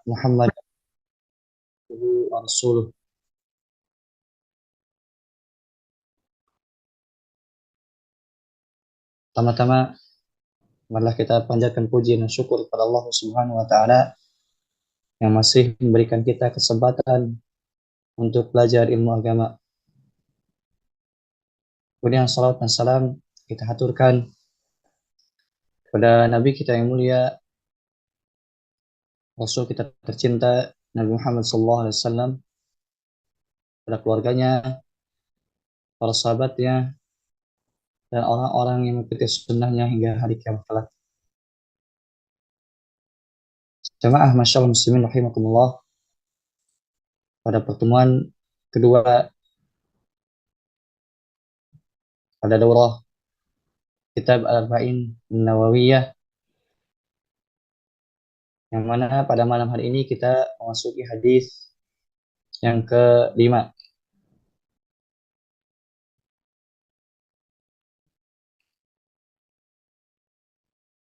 Muhammad wa Rasuluh. Pertama-tama, marilah kita panjatkan puji dan syukur kepada Allah Subhanahu wa taala yang masih memberikan kita kesempatan untuk belajar ilmu agama. Kemudian salawat dan salam kita haturkan kepada Nabi kita yang mulia, Rasul kita tercinta Nabi Muhammad SAW, pada keluarganya, para sahabatnya, dan orang-orang yang mengikuti sunnahnya hingga hari kiamat kelak. Jamaah masyaallah muslimin rahimakumullah, pada pertemuan kedua pada daurah kitab Al-Arba'in Nawawiyah, yang mana pada malam hari ini kita memasuki hadis yang kelima.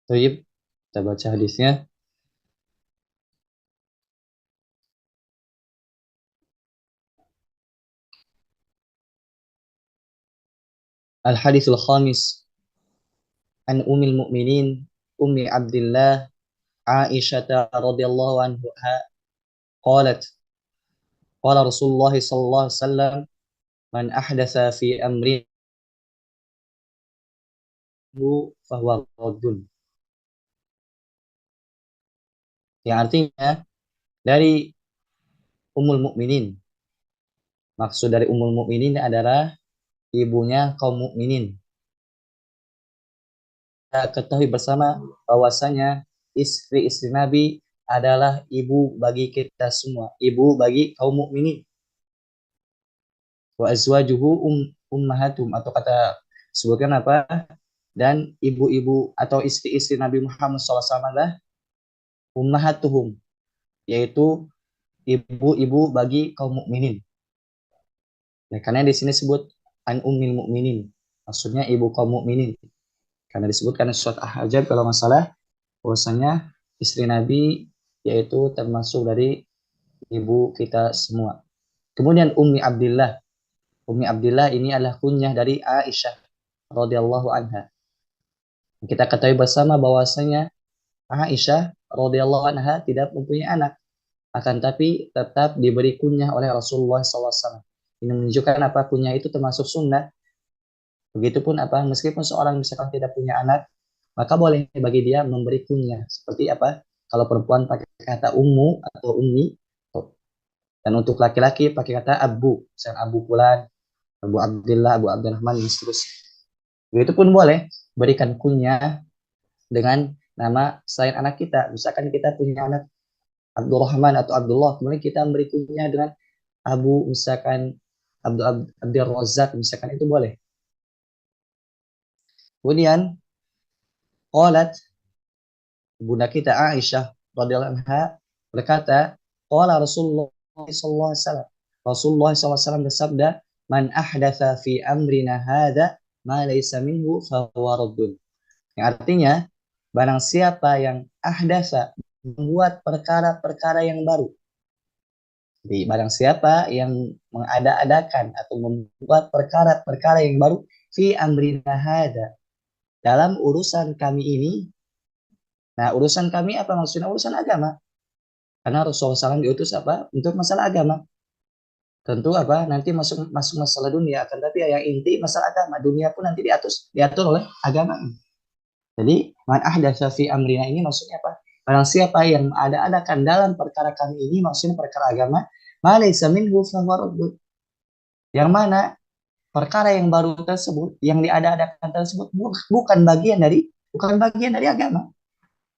Baik, kita baca hadisnya. Al-Hadithul Khamis an Ummil Mu'minin Ummi Abdillah Aisyah radhiyallahu anha qalat qala Rasulullah sallallahu alaihi wasallam man ahdatsa fi amrina fahuwa raddun. Yang artinya dari Ummul Mukminin. Maksud dari Ummul Mukminin adalah ibunya kaum mukminin. Kita ketahui bersama bahwasanya istri-istri Nabi adalah ibu bagi kita semua, ibu bagi kaum mukminin. Wa azwajuhu ummahatum, atau kata sebutkan apa? Dan ibu-ibu atau istri-istri Nabi Muhammad SAW adalah ummahatuhum, yaitu ibu-ibu bagi kaum mukminin. Ya, karena di sini sebut an ummil mukminin, maksudnya ibu kaum mukminin. Karena disebutkan di surat Ahzab kalau masalah bahwasanya istri Nabi yaitu termasuk dari ibu kita semua. Kemudian Ummi Abdillah. Ummi Abdillah ini adalah kunyah dari Aisyah radhiyallahu anha. Kita ketahui bersama bahwasanya Aisyah radhiyallahu anha tidak mempunyai anak, akan tapi tetap diberi kunyah oleh Rasulullah SAW. Ini menunjukkan apa, kunyah itu termasuk sunnah. Begitupun apa, meskipun seorang misalkan tidak punya anak, maka boleh bagi dia memberi kunyah. Seperti apa? Kalau perempuan pakai kata ummu atau ummi, dan untuk laki-laki pakai kata abu, misalnya Abu Fulan, Abu Abdullah, Abu Abdurrahman, dan seterusnya. Begitu pun boleh berikan kunyah dengan nama selain anak kita. Misalkan kita punya anak Abdurrahman atau Abdullah, kemudian kita memberi kunyah dengan Abu, misalkan Abdul Razak, misalkan, itu boleh. Kemudian qalat, bunda kita Aisyah radhiyallahu anha berkata, qala Rasulullah sallallahu alaihi wasallam, Rasulullah SAW bersabda, man ahdatsa fi amrina hadza ma laysa minhu fa huwa raddun. Yang artinya, barang siapa yang ahdasa, membuat perkara-perkara yang baru. Jadi barang siapa yang mengada-adakan atau membuat perkara-perkara yang baru fi amrina hadza, dalam urusan kami ini. Nah, urusan kami apa maksudnya? Urusan agama. Karena Rasulullah SAW diutus apa? Untuk masalah agama. Tentu apa? Nanti masuk masuk masalah dunia, akan tapi yang inti masalah agama. Dunia pun nanti diatur oleh agama. Jadi, man ahdatsa fi amrina ini maksudnya apa? Barang siapa yang ada-adakan dalam perkara kami ini, maksudnya perkara agama, ma laysa minhu fahuwa raddun. Yang mana perkara yang baru tersebut, yang diada-adakan tersebut bukan bagian dari agama.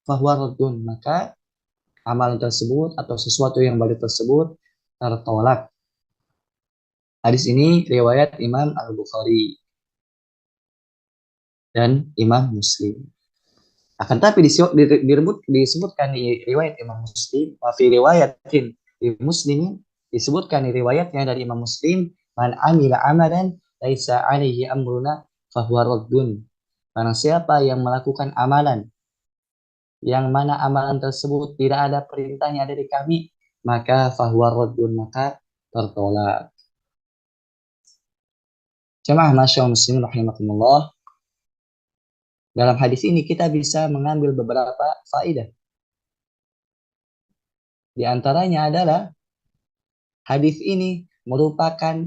Fahuwa raddun, maka amalan tersebut atau sesuatu yang baru tersebut tertolak. Hadis ini riwayat Imam Al-Bukhari dan Imam Muslim. Akan tapi disebutkan di riwayat Imam Muslim, fi riwayatin di Muslim, disebutkan di riwayatnya dari Imam Muslim, man amila amalan laisa alaihi amruna fahuwa raddun. Barang siapa yang melakukan amalan yang mana amalan tersebut tidak ada perintahnya dari kami, maka fahuwa raddun, maka tertolak. Jemaah masyaallah muslimin rahimakumullah. Dalam hadis ini kita bisa mengambil beberapa faedah. Di antaranya adalah hadis ini merupakan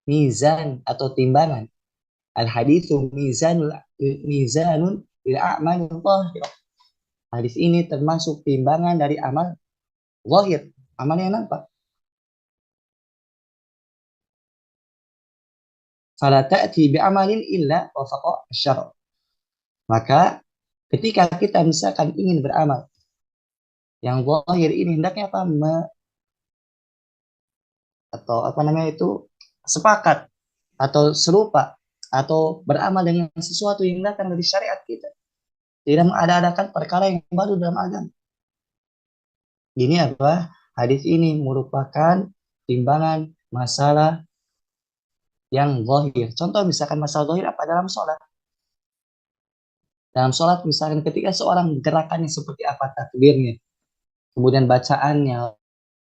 mizan atau timbangan. Al haditsu mizanun lil a'malil zahirah. Hadis ini termasuk timbangan dari amal zahir, amal yang nampak. Fala ta'ti bi amalin illa wafaqa syara'. Maka ketika kita misalkan ingin beramal yang zahir ini hendaknya apa? Atau apa namanya itu sepakat atau serupa atau beramal dengan sesuatu yang datang dari syariat kita. Tidak mengada-adakan perkara yang baru dalam agama. Ini apa? Hadis ini merupakan timbangan masalah yang zahir. Contoh misalkan masalah zahir apa dalam sholat. Dalam sholat misalkan ketika seorang gerakannya seperti apa takbirnya, kemudian bacaannya,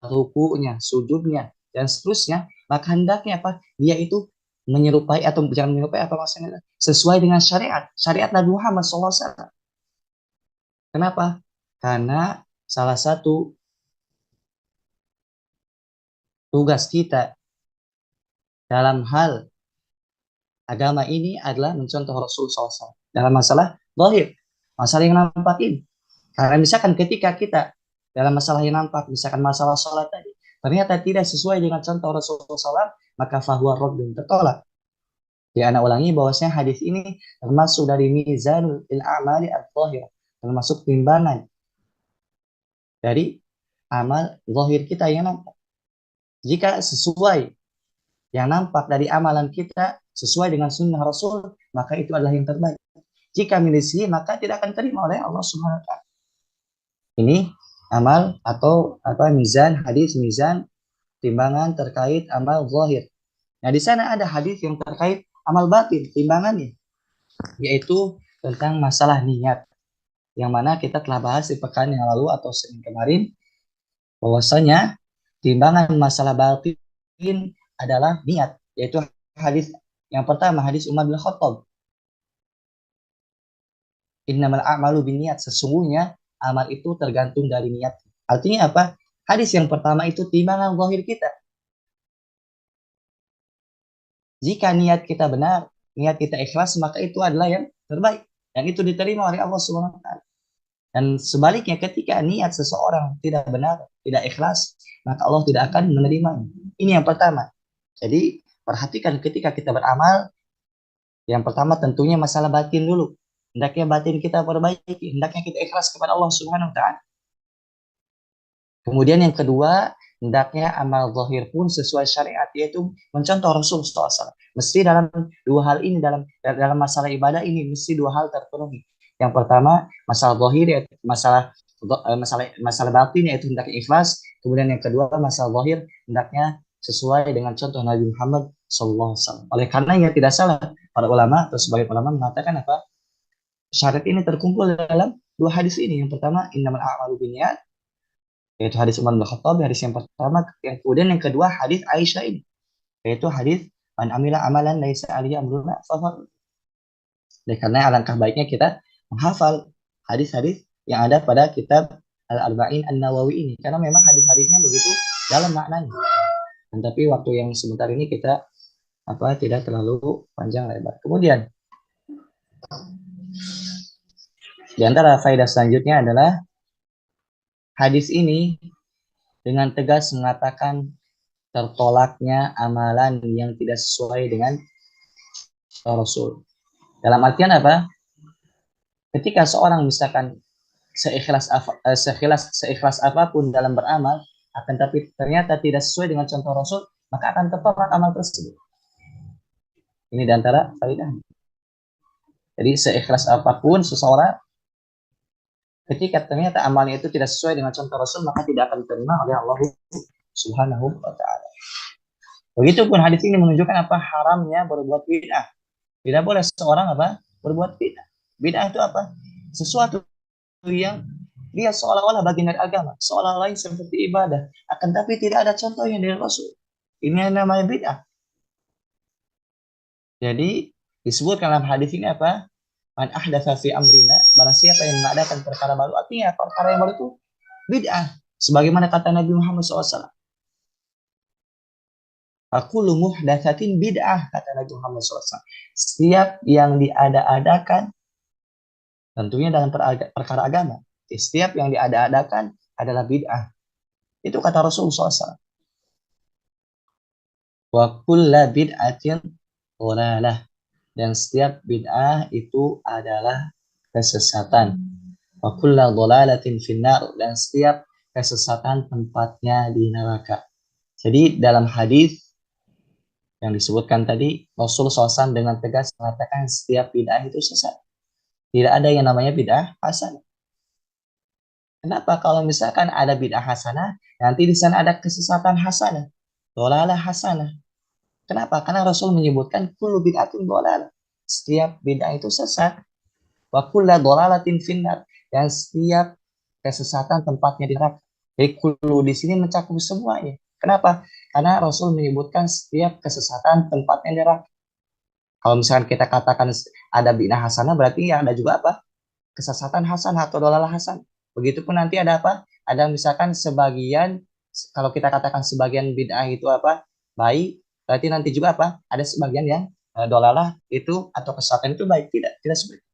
rukunya, sujudnya, dan seterusnya, maka hendaknya apa? Dia itu menyerupai atau jangan menyerupai apa maksudnya? Sesuai dengan syariat. Syariat Nabi Muhammad SAW. Kenapa? Karena salah satu tugas kita dalam hal agama ini adalah mencontoh Rasul SAW. Dalam masalah zahir, masalah yang nampak ini. Karena misalkan ketika kita dalam masalah yang nampak, misalkan masalah sholat tadi, ternyata tidak sesuai dengan contoh Rasulullah SAW, maka fahuwa raddun, tertolak. Ya, anak ulangi bahwasanya hadis ini termasuk dari mizanul amali al-zahir, termasuk timbangan dari amal zahir kita yang nampak. Jika sesuai yang nampak dari amalan kita sesuai dengan sunnah Rasul, maka itu adalah yang terbaik. Jika milisi, maka tidak akan terima oleh Allah Subhanahu wa taala. Ini amal atau apa mizan, hadis mizan timbangan terkait amal zahir. Nah, di sana ada hadis yang terkait amal batin, timbangannya, yaitu tentang masalah niat. Yang mana kita telah bahas di pekan yang lalu atau Senin kemarin, bahwasanya timbangan masalah batin adalah niat, yaitu hadis yang pertama, hadis Umar bin Khattab. Innamal a'malu binniyat, sesungguhnya amal itu tergantung dari niat. Artinya apa? Hadis yang pertama itu timbangan zahir kita. Jika niat kita benar, niat kita ikhlas, maka itu adalah yang terbaik. Dan itu diterima oleh Allah Subhanahu wa taala. Dan sebaliknya ketika niat seseorang tidak benar, tidak ikhlas, maka Allah tidak akan menerima. Ini yang pertama. Jadi perhatikan ketika kita beramal, yang pertama tentunya masalah batin dulu. Hendaknya batin kita perbaiki, hendaknya kita ikhlas kepada Allah Subhanahu wa taala. Kemudian yang kedua, hendaknya amal zahir pun sesuai syariat, yaitu mencontoh Rasulullah SAW. Mesti dalam dua hal ini, dalam masalah ibadah ini mesti dua hal terpenuhi. Yang pertama, masalah zahir, yaitu masalah batin, yaitu hendaknya ikhlas. Kemudian yang kedua, masalah zahir, hendaknya sesuai dengan contoh Nabi Muhammad SAW. Oleh karenanya tidak salah para ulama atau sebagian ulama mengatakan apa? Syarat ini terkumpul dalam dua hadis ini. Yang pertama, innamal a'malu binniyat, yaitu hadis Umar bin Khattab, hadis yang pertama. Yang kemudian yang kedua hadis Aisyah ini, yaitu hadis man amila amalan laisa alaihi amruna fahuwa. Karena alangkah baiknya kita menghafal hadis-hadis yang ada pada kitab Al-Arba'in An-Nawawi ini, karena memang hadis-hadisnya begitu dalam maknanya. Dan tapi waktu yang sebentar ini kita tidak terlalu panjang lebar. Kemudian di antara faedah selanjutnya adalah hadis ini dengan tegas mengatakan tertolaknya amalan yang tidak sesuai dengan Rasul. Dalam artian apa? Ketika seorang misalkan seikhlas apapun dalam beramal, akan tapi ternyata tidak sesuai dengan contoh Rasul, maka akan tertolak amal tersebut. Ini di antara faedah. Jadi seikhlas apapun seseorang, ketika ternyata amalnya itu tidak sesuai dengan contoh Rasul, maka tidak akan diterima oleh Allah Subhanahu wa taala. Begitupun hadis ini menunjukkan apa? Haramnya berbuat bid'ah. Tidak boleh seorang berbuat bid'ah. Bid'ah itu apa? Sesuatu yang dia seolah-olah bagian dari agama, seolah-olah seperti ibadah, akan tapi tidak ada contohnya dari Rasul. Ini yang namanya bid'ah. Jadi disebutkan dalam hadis ini apa? Man ahdatsa fi amrina, barang siapa yang mengadakan perkara baru, artinya perkara yang baru itu bid'ah. Sebagaimana kata Nabi Muhammad SAW. Kullu muhdatsatin bid'ah, kata Nabi Muhammad SAW. Setiap yang diada-adakan, tentunya dalam perkara agama, setiap yang diada-adakan adalah bid'ah. Itu kata Rasulullah SAW. Wa kullu bid'atin dhalalah, dan setiap bid'ah itu adalah kesesatan. Wa kullu dhalalatin finnar, dan setiap kesesatan tempatnya di neraka. Jadi dalam hadis yang disebutkan tadi, Rasulullah SAW dengan tegas mengatakan setiap bid'ah itu sesat. Tidak ada yang namanya bid'ah hasanah. Kenapa? Kalau misalkan ada bid'ah hasanah, nanti di sana ada kesesatan hasanah, dhalalah hasanah. Kenapa? Karena Rasul menyebutkan kullu bid'atin dhalalah. Setiap bid'ah itu sesat. Wa kullu dhalalatin finnar, dan setiap kesesatan tempatnya di neraka. Jadi kullu di sini mencakup semuanya. Kenapa? Karena Rasul menyebutkan setiap kesesatan tempatnya di neraka. Kalau misalkan kita katakan ada bid'ah hasanah, berarti ya ada juga apa? Kesesatan hasanah atau dhalalah hasan. Begitupun nanti ada apa? Ada misalkan sebagian, kalau kita katakan sebagian bid'ah itu apa? Baik, berarti nanti juga apa? Ada sebagian yang dhalalah itu atau kesesatan itu baik. Tidak seperti itu.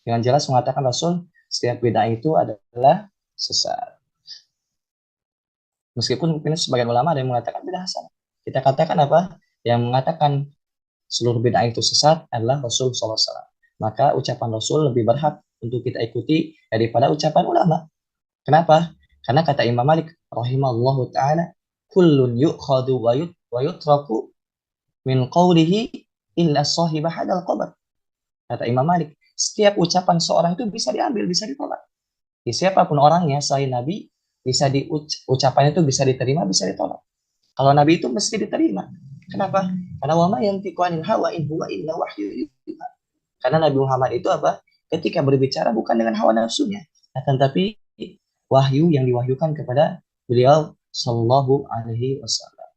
Dengan jelas mengatakan Rasul setiap bid'ah itu adalah sesat. Meskipun mungkin sebagian ulama ada yang mengatakan bid'ah hasanah. Kita katakan apa? Yang mengatakan seluruh bid'ah itu sesat adalah Rasul SAW. Maka ucapan Rasul lebih berhak untuk kita ikuti daripada ucapan ulama. Kenapa? Karena kata Imam Malik rahimallahu taala, kullun yu'khadu wa yutraku min qawlihi illa sahibah hadal qabr. Kata Imam Malik, setiap ucapan seorang itu bisa diambil, bisa ditolak. Di siapapun orangnya selain Nabi, bisa ucapannya itu bisa diterima, bisa ditolak. Kalau Nabi itu mesti diterima. Kenapa? Karena wama yantiqu anil hawa in huwa illa wahyu. Karena Nabi Muhammad itu apa? Ketika berbicara bukan dengan hawa nafsunya, akan tapi wahyu yang diwahyukan kepada beliau sallallahu alaihi wasallam.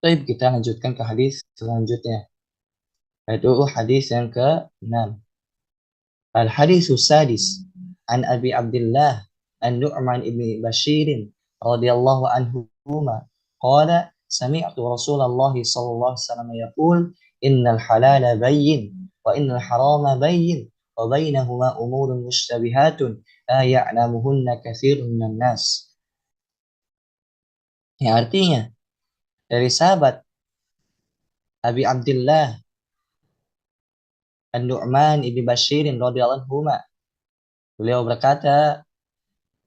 Baik, kita lanjutkan ke hadis selanjutnya. Yaitu hadis yang ke-6. Al-haditsu sadis an Abi Abdullah An-Nu'man ibn Bashir radhiyallahu anhuma qala sami'tu Rasulullah sallallahu alaihi wasallam yaqul innal halala bayyin wa innal harama bayyin wa bainahuma umurun mushtabihatun la ya'lamuhunna katsirun minan nas. Yang artinya dari sahabat Abi Abdullah An-Nu'man ibn Bashir radhiyallahu anhuma, beliau berkata,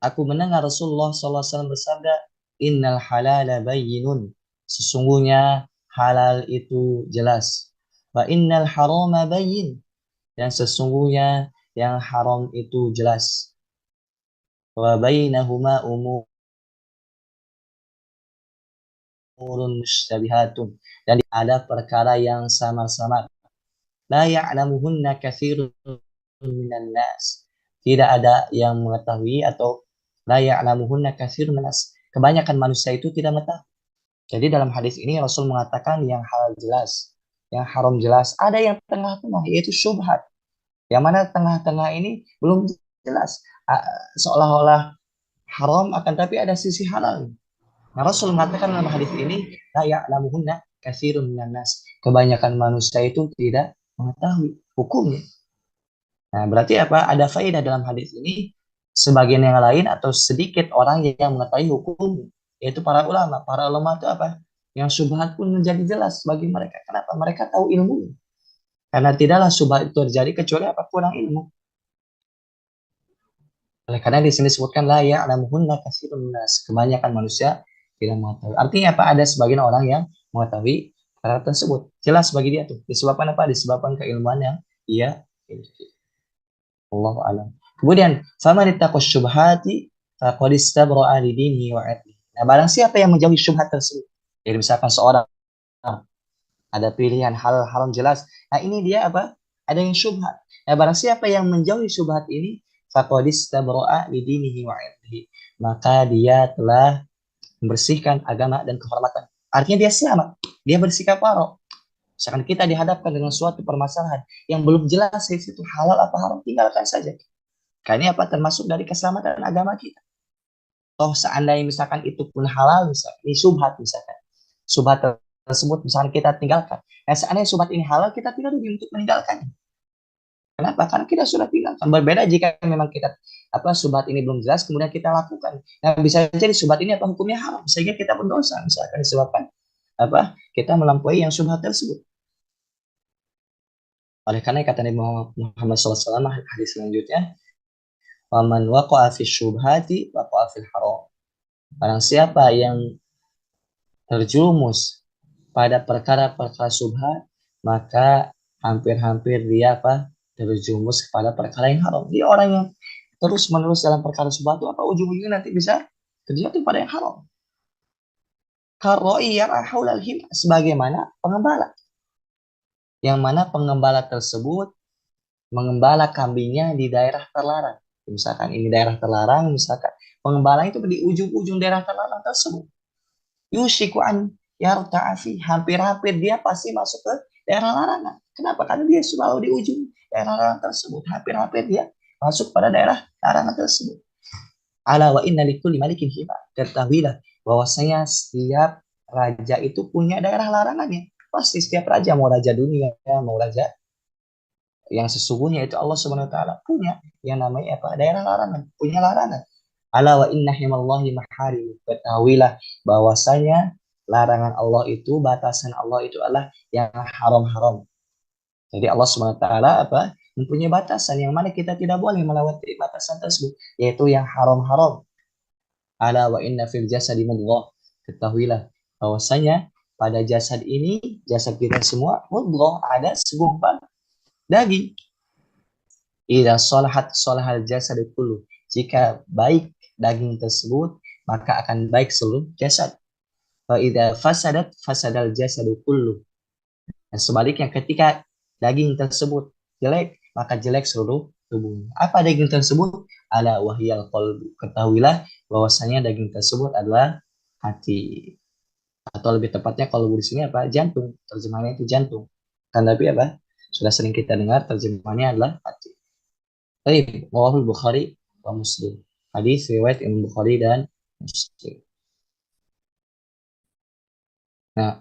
aku mendengar Rasulullah SAW bersabda, innal halala bayyinun, sesungguhnya halal itu jelas. Wa innal harama bayyin, dan sesungguhnya yang haram itu jelas. Wa bainahuma umurun mushtabihatun, dan ada perkara yang samar-samar. La ya'lamuhunna katsirun minan nas. Tidak ada yang mengetahui, atau la ya'lamuhunna katsirun minan nas. Kebanyakan manusia itu tidak mengetahui. Jadi dalam hadis ini Rasul mengatakan yang halal jelas, yang haram jelas. Ada yang tengah-tengah, yaitu syubhat. Yang mana tengah-tengah ini belum jelas. Seolah-olah haram akan tapi ada sisi halal. Nah, Rasul mengatakan dalam hadis ini, la ya'lamuhunna katsirun minan nas. Kebanyakan manusia itu tidak mengetahui hukumnya. Nah, berarti apa? Ada faedah dalam hadis ini. Sebagian yang lain atau sedikit orang yang mengetahui hukum, yaitu para ulama. Para ulama itu apa? Yang syubhat pun menjadi jelas bagi mereka. Kenapa? Mereka tahu ilmu. Karena tidaklah syubhat itu terjadi kecuali apa? Kurang ilmu. Oleh karena di sini disebutkan la ya'lamuhunna katsirun nas. Kebanyakan manusia tidak mengetahui. Artinya apa? Ada sebagian orang yang mengetahui perkara tersebut. Jelas bagi dia tuh. Disebabkan apa? Disebabkan keilmuan yang ia miliki. Allahu a'lam. Kemudian, faman ittaqas syubhati faqad istabra'a li dinihi wa 'irdihi. Nah, barang siapa yang menjauhi syubhat tersebut. Jadi misalkan seorang ada pilihan halal haram jelas. Nah, ini dia apa? Ada yang syubhat. Nah, barang siapa yang menjauhi syubhat ini, faqad istabra'a lidinihi wa 'irdihi. Maka dia telah membersihkan agama dan kehormatan. Artinya dia selamat. Dia bersikap waro. Misalkan kita dihadapkan dengan suatu permasalahan yang belum jelas itu halal apa haram, tinggalkan saja. Karena apa? Termasuk dari keselamatan agama kita. Toh seandainya misalkan itu pun halal, misalkan ini subhat misalkan. Subhat tersebut misalkan kita tinggalkan. Nah, seandainya subhat ini halal, kita tidak rugi untuk meninggalkannya. Kenapa? Karena kita sudah tinggalkan. Berbeda jika memang kita subhat ini belum jelas, kemudian kita lakukan. Nah, bisa jadi subhat ini hukumnya haram, sehingga kita berdosa misalkan disebabkan kita melampaui yang subhat tersebut. Oleh karena kata Nabi Muhammad SAW hadis selanjutnya, "Waman waqa'a fi syubhati waqa'a fil haram." Barang siapa yang terjerumus pada perkara-perkara subhat, maka hampir-hampir dia terjerumus kepada perkara yang haram. Dia orang yang terus-menerus dalam perkara subhat itu ujung-ujungnya nanti bisa terjatuh pada yang haram. Karoi yar'a haulal him, sebagaimana pengembala. Yang mana pengembala tersebut mengembala kambingnya di daerah terlarang. Misalkan ini daerah terlarang, misalkan pengembala itu di ujung-ujung daerah terlarang tersebut. Yushiku an yarta'afi, hampir-hampir dia pasti masuk ke daerah larangan. Kenapa? Karena dia selalu di ujung daerah larangan tersebut. Hampir-hampir dia masuk pada daerah larangan tersebut. Ala wa inna likulli malikin hima. Ketahuilah bahwasanya setiap raja itu punya daerah larangannya. Pasti setiap raja, mau raja dunia, mau raja yang sesungguhnya itu Allah Subhanahu wa taala punya yang namanya daerah larangan, punya larangan. Ala wa inna himallahi maharim. Ketahuilah bahwasanya larangan Allah itu, batasan Allah itu adalah yang haram-haram. Jadi Allah Subhanahu wa taala mempunyai batasan yang mana kita tidak boleh melewati batasan tersebut, yaitu yang haram-haram. Ala wa inna fil jasadi mudghah. Ketahuilah bahwasanya pada jasad ini, jasad kita semua mudghah, ada segumpal daging. Idza salahat salahal jasad kullu. Jika baik daging tersebut, maka akan baik seluruh jasad. Wa idza fasadat fasadal jasad kullu. Dan sebaliknya ketika daging tersebut jelek, maka jelek seluruh tubuh. Apa daging tersebut? Ala wahyal qalbu. Ketahuilah bahwasanya daging tersebut adalah hati. Atau lebih tepatnya kalau di sini jantung. Terjemahannya itu jantung. Kan tapi sudah sering kita dengar terjemahannya adalah hati. Baik, Rawahul Bukhari wa Muslim. Hadis riwayat Imam Bukhari dan Muslim. Nah,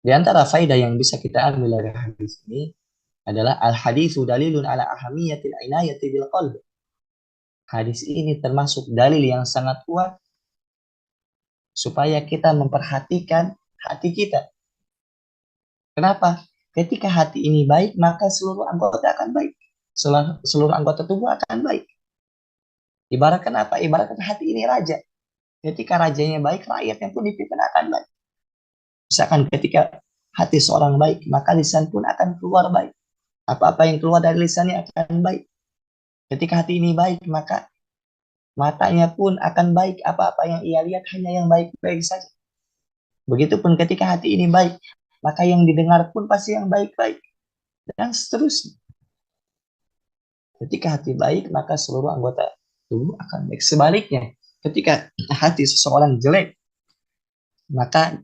di antara faedah yang bisa kita ambil dari hadis ini adalah al-haditsu dalilun ala ahamiyatil inayati bil qalb. Hadis ini termasuk dalil yang sangat kuat supaya kita memperhatikan hati kita. Kenapa? Ketika hati ini baik, maka seluruh anggota akan baik. Seluruh anggota tubuh akan baik. Ibaratkan Ibaratkan hati ini raja. Ketika rajanya baik, rakyatnya pun dipimpin akan baik. Misalkan ketika hati seorang baik, maka lisan pun akan keluar baik. Apa-apa yang keluar dari lisannya akan baik. Ketika hati ini baik, maka matanya pun akan baik. Apa-apa yang ia lihat hanya yang baik-baik saja. Begitupun ketika hati ini baik, maka yang didengar pun pasti yang baik-baik. Dan seterusnya. Ketika hati baik, maka seluruh anggota tubuh akan baik. Sebaliknya, ketika hati seseorang jelek, maka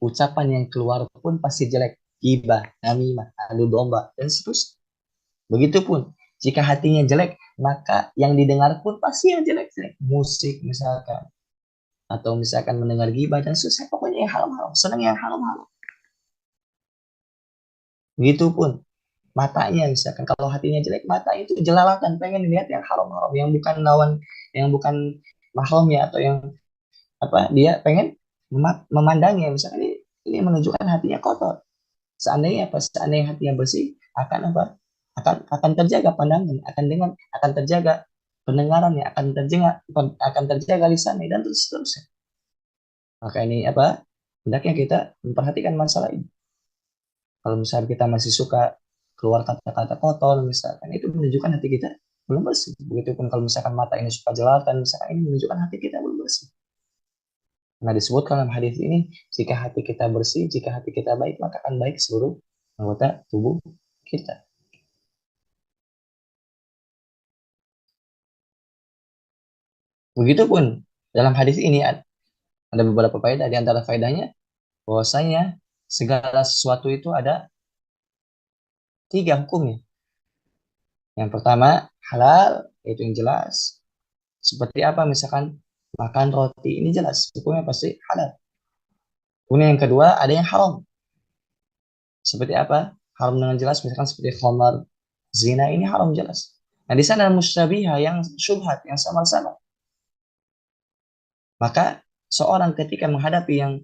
ucapan yang keluar pun pasti jelek. Gibah, namimah, adu domba, dan seterusnya. Begitupun, jika hatinya jelek, maka yang didengar pun pasti yang jelek-jelek. Musik misalkan, atau misalkan mendengar gibah, dan seterusnya. Pokoknya yang haram-haram, senang yang haram-haram. Begitupun, matanya misalkan kalau hatinya jelek, mata itu jelalatan pengen lihat yang haram-haram, yang bukan lawan, yang bukan mahramnya, atau yang dia pengen memandangnya, misalkan ini menunjukkan hatinya kotor. Seandainya hatinya bersih, akan akan terjaga pandangan, akan terjaga pendengarannya, akan terjaga lisannya, dan terus seterusnya. Maka ini hendaknya kita memperhatikan masalah ini. Kalau misalnya kita masih suka keluar kata-kata kotor misalkan, itu menunjukkan hati kita belum bersih. Begitupun kalau misalkan mata ini suka jelalatan misalkan, ini menunjukkan hati kita belum bersih. Nah, disebutkan dalam hadis ini, jika hati kita bersih, jika hati kita baik, maka akan baik seluruh anggota tubuh kita. Begitupun dalam hadis ini ada beberapa faedah. Di antara faedahnya bahwasanya segala sesuatu itu ada tiga hukumnya. Yang pertama halal, itu yang jelas. Seperti apa misalkan makan roti, ini jelas hukumnya pasti halal. Kemudian yang kedua ada yang haram. Seperti apa? Haram dengan jelas misalkan seperti khamar, zina, ini haram jelas. Nah, di sana musyabihah yang syubhat yang sama-sama. Maka seorang ketika menghadapi yang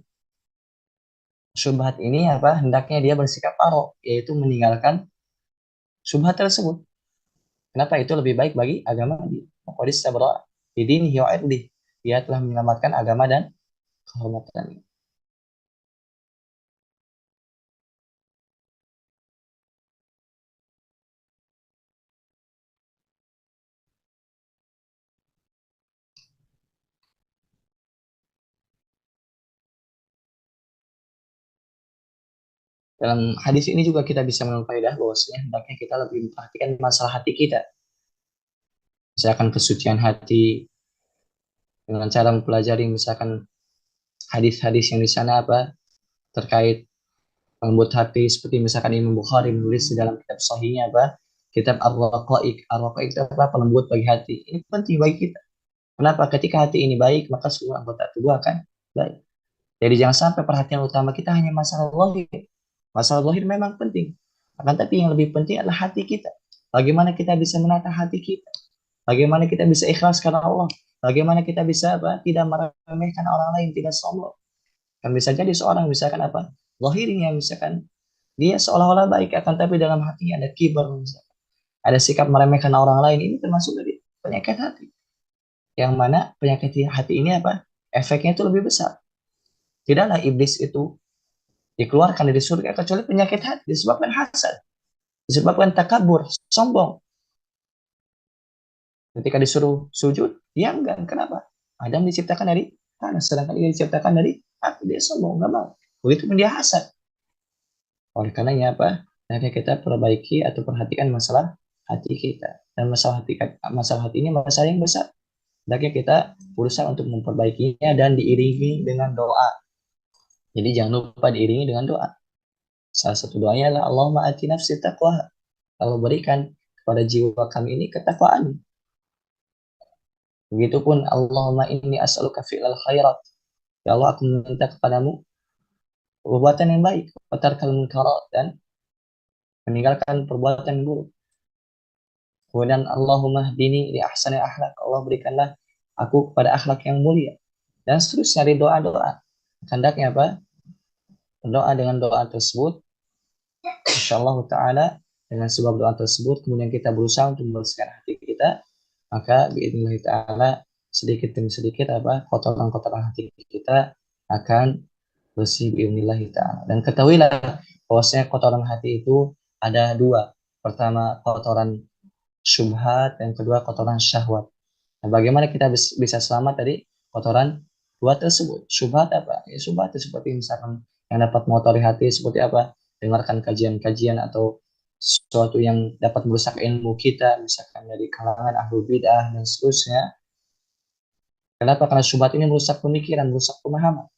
syubhat ini apa hendaknya dia bersikap parok, yaitu meninggalkan syubhat tersebut. Kenapa itu lebih baik bagi agama dia? Qadis sabra bidinihi wa irdihi. Dia telah menyelamatkan agama dan kehormatannya. Dalam hadis ini juga kita bisa mengambil bahwasanya hendaknya kita lebih memperhatikan masalah hati kita. Misalkan kesucian hati dengan cara mempelajari misalkan hadis-hadis yang di sana apa terkait lembut hati seperti misalkan Imam Bukhari menulis di dalam kitab sahihnya apa kitab Ar-Raqaiq. Ar-Raqaiq itu apa pelembut bagi hati. Ini penting bagi kita. Kenapa? Ketika hati ini baik, maka seluruh anggota tubuh akan baik. Jadi jangan sampai perhatian utama kita hanya masalah zahir. Masalah zahir memang penting. Akan tapi yang lebih penting adalah hati kita. Bagaimana kita bisa menata hati kita? Bagaimana kita bisa ikhlas karena Allah? Bagaimana kita bisa apa? Tidak meremehkan orang lain, tidak sombong. Kan bisa jadi seorang misalkan apa? Zahirnya misalkan dia seolah-olah baik akan tapi dalam hatinya ada kibar misalkan. Ada sikap meremehkan orang lain, ini termasuk dari penyakit hati. Yang mana penyakit hati ini apa? Efeknya itu lebih besar. Tidaklah iblis itu dikeluarkan dari surga kecuali penyakit hati disebabkan hasad, disebabkan takabur, sombong. Ketika disuruh sujud, dia enggak. Kenapa? Adam diciptakan dari tanah, sedangkan dia diciptakan dari hati. Dia sombong, enggak mau. Begitu pun dia hasad. Oleh karenanya apa? Nanti kita perbaiki atau perhatikan masalah hati kita. Dan masalah hati ini masalah yang besar. Hendaknya kita berusaha untuk memperbaikinya dan diiringi dengan doa. Jadi jangan lupa diiringi dengan doa. Salah satu doanya adalah Allahumma ati nafsi taqwa. Allah berikan kepada jiwa kami ini ketakwaan. Begitupun Allahumma inni as'aluka fi'lal khairat. Ya Allah, aku meminta kepadamu perbuatan yang baik, watarkal munkarat, dan meninggalkan perbuatan yang buruk. Kemudian Allahumma hdini li ahsani akhlak. Allah berikanlah aku kepada akhlak yang mulia. Dan seterusnya dari doa-doa. Hendaknya apa? Berdoa dengan doa tersebut. InsyaAllah ta'ala dengan sebab doa tersebut. Kemudian kita berusaha untuk membersihkan hati kita. Maka biidznillah ta'ala sedikit demi sedikit apa kotoran-kotoran hati kita akan bersih biidznillah ta'ala. Dan ketahuilah bahwasanya kotoran hati itu ada dua. Pertama kotoran syubhat, yang kedua kotoran syahwat. Nah, bagaimana kita bisa selamat dari kotoran dua tersebut? Syubhat apa? Ya, syubhat itu seperti misalkan yang dapat mengotori hati seperti apa? Dengarkan kajian-kajian atau sesuatu yang dapat merusak ilmu kita, misalkan dari kalangan ahlu bid'ah dan seterusnya. Kenapa? Karena syubhat ini merusak pemikiran, merusak pemahaman.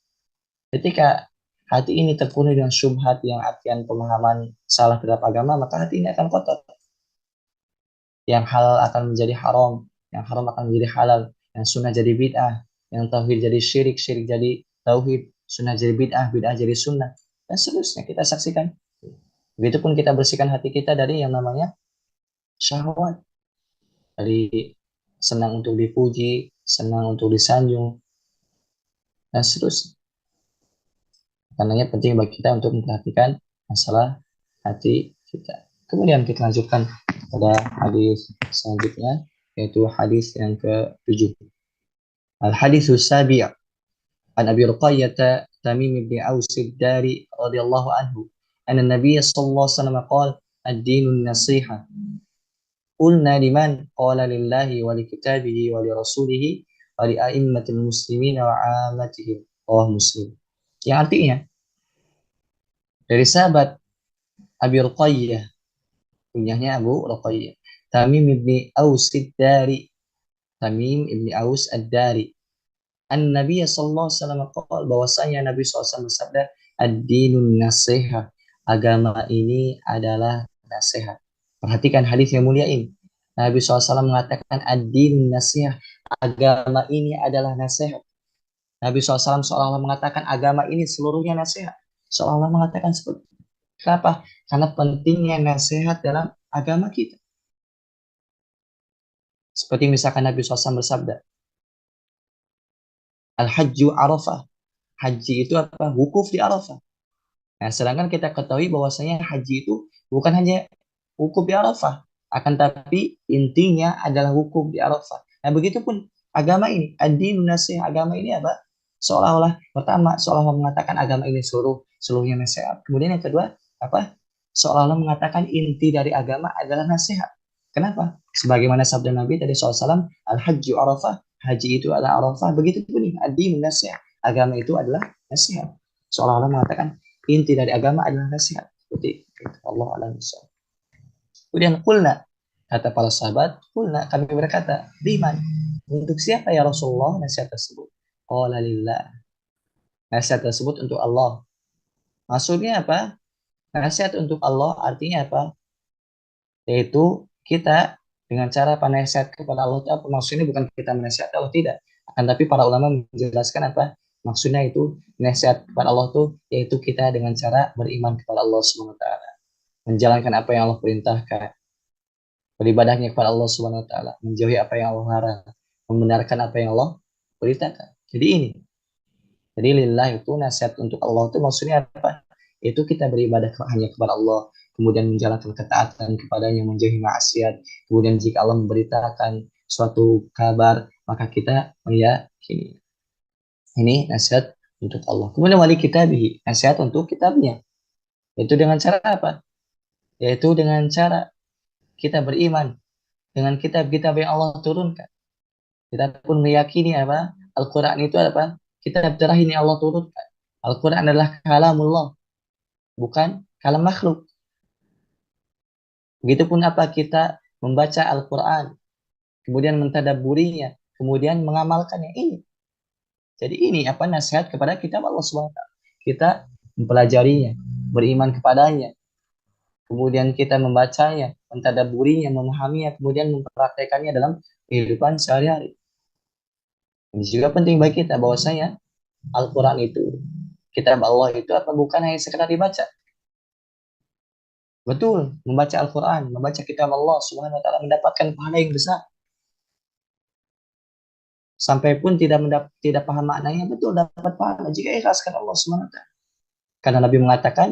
Ketika hati ini terpenuhi dengan syubhat yang artian pemahaman salah terhadap agama, maka hati ini akan kotor. Yang halal akan menjadi haram, yang haram akan menjadi halal, yang sunnah jadi bid'ah, yang tauhid jadi syirik, syirik jadi tauhid, sunnah jadi bid'ah, bid'ah jadi sunnah, dan seterusnya kita saksikan. Begitupun kita bersihkan hati kita dari yang namanya syahwat, dari senang untuk dipuji, senang untuk disanjung, dan seterusnya. Karenanya penting bagi kita untuk memperhatikan masalah hati kita. Kemudian kita lanjutkan pada hadis selanjutnya, yaitu hadis yang ke-7. Al-hadithu sabi' an Abi Ruqayyah Tamim bin Aus ad-Dari radhiyallahu anhu anna Nabiy sallallahu alaihi wasallam qala ad-dinu an-nasiha. Qulna liman? Qala lillahi wa li kitabihi wa li rasulihi wa li a'immatil muslimin wa 'ammatihim. Rawahu Muslim. Yang artinya dari sahabat Abi Ruqayyah, kunyahnya Abu Ruqayyah, Tamim bin Aus ad-Dari, Tamim ibni Aus Ad-Dari. An-Nabi sallallahu alaihi wasallam qala, bahwasanya Nabi SAW bersabda, ad-dinun nasiha, agama ini adalah nasihat. Perhatikan hadis yang mulia ini. Nabi SAW mengatakan ad-dinun nasiha, agama ini adalah nasihat. Nabi SAW seolah-olah mengatakan agama ini seluruhnya nasihat. Seolah-olah mengatakan seperti itu. Kenapa? Karena pentingnya nasihat dalam agama kita. Seperti misalkan Nabi SAW bersabda, al-hajju arafah. Haji itu apa? Wukuf di Arafah. Nah, sedangkan kita ketahui bahwasanya haji itu bukan hanya wukuf di Arafah, akan tapi intinya adalah wukuf di Arafah. Nah, begitupun agama ini, ad-din nasihat, agama ini apa? Seolah-olah pertama seolah-olah mengatakan agama ini seluruhnya nasihat. Kemudian yang kedua, apa? Seolah-olah mengatakan inti dari agama adalah nasihat. Kenapa? Sebagaimana sabda Nabi tadi SAW, al-hajju Arafah, haji itu adalah Arafah. Begitu pun ini, ad-din nasihat, agama itu adalah nasihat. Seolah-olah mengatakan inti dari agama adalah nasihat. Seperti itu. Allah alam. Kemudian kulna, kata para sahabat, kulna, kami berkata, liman, untuk siapa ya Rasulullah nasihat tersebut? Qala lillah. Nasihat tersebut untuk Allah. Maksudnya apa? Nasihat untuk Allah artinya apa? Yaitu kita dengan cara penasihat kepada Allah itu apa? Maksudnya bukan kita menasihat Allah, tidak. Akan tapi para ulama menjelaskan apa? Maksudnya itu nasihat kepada Allah itu yaitu kita dengan cara beriman kepada Allah Subhanahu wa taala, menjalankan apa yang Allah perintahkan, beribadahnya kepada Allah Subhanahu wa taala, menjauhi apa yang Allah larang, membenarkan apa yang Allah perintahkan. Jadi ini. Jadi lillah itu nasihat untuk Allah itu maksudnya apa? Itu kita beribadah hanya kepada Allah, kemudian menjalankan ketaatan kepadanya, menjauhi maksiat. Kemudian jika Allah memberitakan suatu kabar, maka kita meyakini. Ini nasihat untuk Allah. Kemudian wali kitabihi, nasihat untuk kitabnya. Itu dengan cara apa? Yaitu dengan cara kita beriman dengan kitab-kitab yang Allah turunkan. Kita pun meyakini apa? Al-Quran itu apa? Kitab terakhir yang Allah turunkan. Al-Quran adalah kalamullah, bukan kalam makhluk. Begitupun apa kita membaca Al-Quran, kemudian mentadabburinya, kemudian mengamalkannya ini. Jadi ini apa nasihat kepada kitab Allah SWT. Kita mempelajarinya, beriman kepadanya, kemudian kita membacanya, mentadabburinya, memahaminya, kemudian mempraktekannya dalam kehidupan sehari-hari. Ini juga penting bagi kita bahwasanya Al-Quran itu, kitab Allah itu apa bukan hanya sekedar dibaca. Betul, membaca Al-Quran, membaca kitab Allah Subhanahu wa taala mendapatkan pahala yang besar. Sampai pun tidak paham maknanya, betul dapat pahala jika ikhlaskan Allah Subhanahu wa taala. Karena Nabi mengatakan,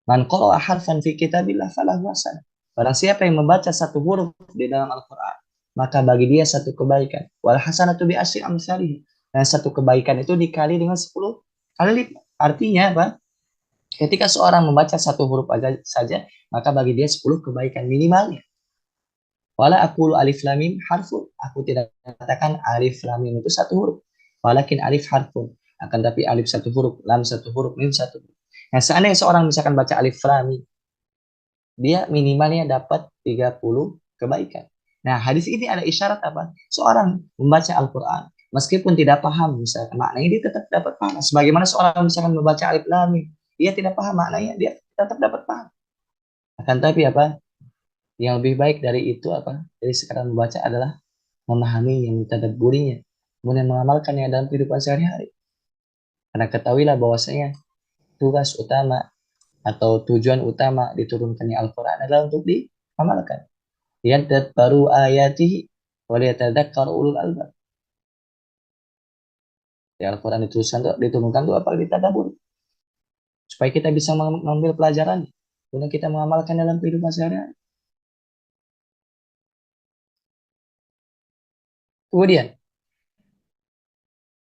"Man qara'a harfan fi kitabillah falahu hasanah." Barang siapa yang membaca satu huruf di dalam Al-Quran, maka bagi dia satu kebaikan. Wal hasanatu bi asyri amsalih. Dan satu kebaikan itu dikali dengan 10 kali lipat. Artinya apa? Ketika seorang membaca satu huruf saja, maka bagi dia 10 kebaikan minimalnya. Wala aqulu alif lam mim harfun. Aku tidak katakan alif lam mim itu satu huruf. Walakin alif harfun. Akan tapi alif satu huruf, lam satu huruf, mim satu huruf. Nah, seandainya seorang misalkan baca alif lam mim, dia minimalnya dapat 30 kebaikan. Nah, hadis ini ada isyarat apa? Seorang membaca Al-Quran, meskipun tidak paham misalkan maknanya, dia tetap dapat pahala. Sebagaimana seorang misalkan membaca alif lam mim, dia tidak paham maknanya, dia tetap dapat pahala. Akan tapi apa? Yang lebih baik dari itu apa? Dari sekarang membaca adalah memahami yang mentadabburinya, kemudian mengamalkannya dalam kehidupan sehari-hari. Karena ketahuilah bahwasanya tugas utama atau tujuan utama diturunkannya Al-Quran adalah untuk diamalkan. Yadabbaru ayatihi wa liyatadzakkar ulul albab. Di Al-Quran diturunkan itu apa ditadabbur, supaya kita bisa mengambil pelajaran, kemudian kita mengamalkan dalam kehidupan sehari-hari. Kemudian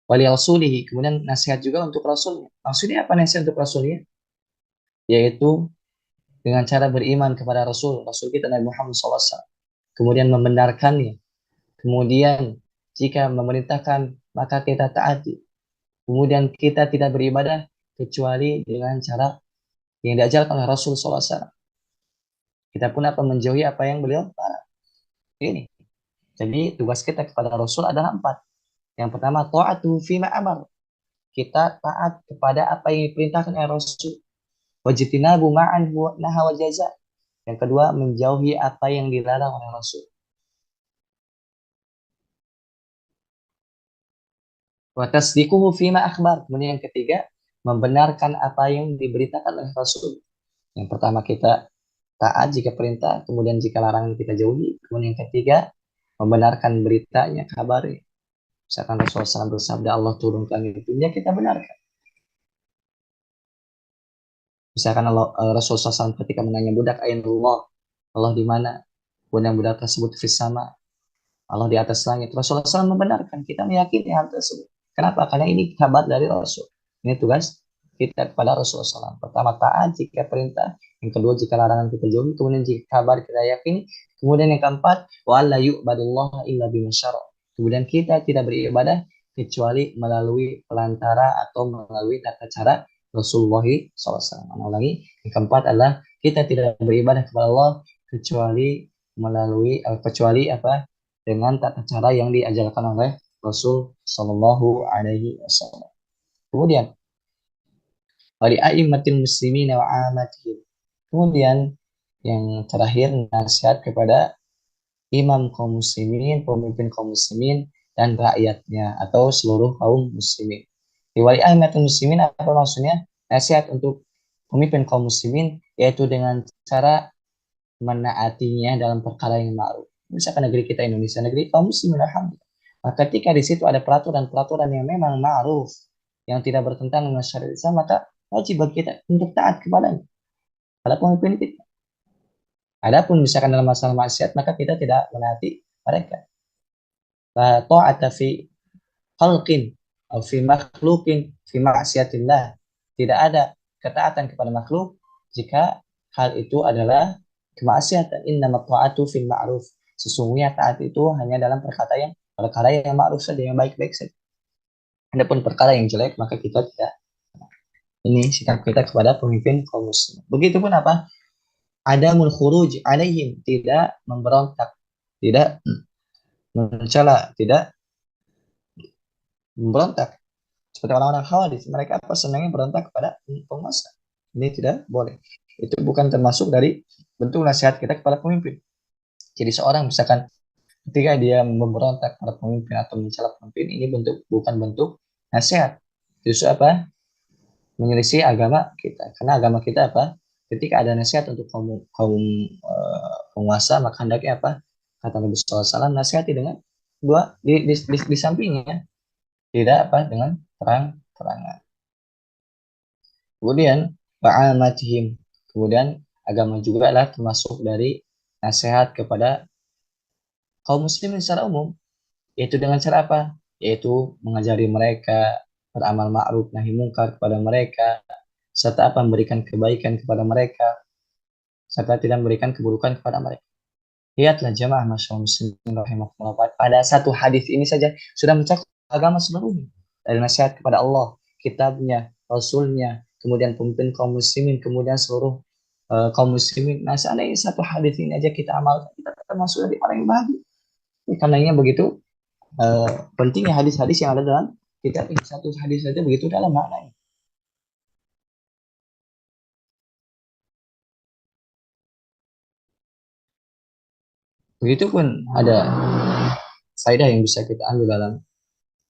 wali rasulihi, kemudian nasihat juga untuk rasulnya. Maksudnya apa nasihat untuk rasulnya? Yaitu dengan cara beriman kepada Rasul kita Nabi Muhammad SAW. Kemudian membenarkannya. Kemudian jika memerintahkan maka kita taati. Kemudian kita tidak beribadah kecuali dengan cara yang diajarkan oleh Rasul SAW. Kita pun apa menjauhi apa yang beliau larang. Ini. Jadi tugas kita kepada Rasul adalah empat. Yang pertama, ta'atu fima amar. Kita taat kepada apa yang diperintahkan oleh Rasul. Wajtinabu ma'an naha wa jaza. Yang kedua, menjauhi apa yang dilarang oleh Rasul. Wa tasdiquhu fima akhbar. Kemudian yang ketiga, membenarkan apa yang diberitakan oleh Rasul. Yang pertama kita taat jika perintah, kemudian jika larangan kita jauhi. Kemudian yang ketiga, membenarkan beritanya, kabarnya. Misalkan Rasulullah SAW bersabda Allah turunkan di dunia, kita benarkan. Misalkan Rasulullah SAW ketika menanya budak, Ain Allah, Allah di mana? Kemudian budak tersebut fis sama, Allah di atas langit. Rasulullah SAW membenarkan, kita meyakini hal tersebut. Kenapa? Karena ini kabar dari Rasul. Ini tugas kita kepada Rasulullah SAW. Pertama, taat jika perintah. Yang kedua, jika larangan kita jauhi. Kemudian jika kabar kita yakini. Kemudian yang keempat, wa'alla yu'badullah illa bimasyara. Kemudian kita tidak beribadah kecuali melalui pelantara atau melalui tata cara Rasulullah SAW. Ulangi, yang keempat adalah kita tidak beribadah kepada Allah kecuali melalui kecuali apa, dengan tata cara yang diajarkan oleh Rasul Shallallahu Alaihi Wasallam. Kemudian wali a'immatil muslimin wa amatihim. Kemudian yang terakhir, nasihat kepada imam kaum muslimin, pemimpin kaum muslimin dan rakyatnya atau seluruh kaum muslimin. Di wali a'immatil muslimin apa maksudnya? Nasihat untuk pemimpin kaum muslimin yaitu dengan cara menaatinya dalam perkara yang ma'ruf. Misalkan negeri kita Indonesia, negeri kaum muslimin, alhamdulillah. Maka ketika di situ ada peraturan-peraturan yang memang ma'ruf, yang tidak bertentangan dengan syariat Islam, maka wajib bagi kita untuk taat kepadanya, pada pemimpin kita. Adapun misalkan dalam masalah maksiat, maka kita tidak menaati mereka. La ta'ata fi khalqin atau fi makhluqin fi maksiatillah. Tidak ada ketaatan kepada makhluk jika hal itu adalah kemaksiatan. Innamat ta'atu fil ma'ruf. Sesungguhnya taat itu hanya dalam perkara yang ma'ruf saja, yang baik-baik saja. Adapun perkara yang jelek maka kita tidak. Ini sikap kita kepada pemimpin kaum muslim. Begitupun apa? Adamul khuruj alaihim, tidak memberontak, tidak mencela, tidak memberontak. Seperti orang-orang Khawarij, mereka apa senangnya berontak kepada penguasa. Ini tidak boleh. Itu bukan termasuk dari bentuk nasihat kita kepada pemimpin. Jadi seorang misalkan ketika dia memberontak pada pemimpin atau mencela pemimpin, ini bukan bentuk nasihat. Justru apa? Menyelisih agama kita. Karena agama kita apa? Ketika ada nasihat untuk kaum penguasa, maka hendaknya apa? Kata Nabi SAW, nasihati dengan dua di sampingnya, tidak apa dengan terang-terangan. Kemudian ba'amatihim. Kemudian agama juga adalah termasuk dari nasihat kepada kaum muslimin secara umum, yaitu dengan cara apa? Yaitu mengajari mereka beramal ma'ruf nahi mungkar kepada mereka, serta apa? Memberikan kebaikan kepada mereka, serta tidak memberikan keburukan kepada mereka. Lihatlah jamaah masyaallah muslimin rahimahullah, pada satu hadis ini saja sudah mencakup agama seluruhnya. Dari nasihat kepada Allah, kitabnya, rasulnya, kemudian pemimpin kaum muslimin, kemudian seluruh kaum muslimin. Nah, seandainya satu hadis ini aja kita amalkan, kita termasuk dari orang yang bahagia. Karenanya begitu pentingnya hadis-hadis yang ada dalam kitab ini. Satu hadis saja begitu dalam maknanya. Begitupun ada faedah yang bisa kita ambil dalam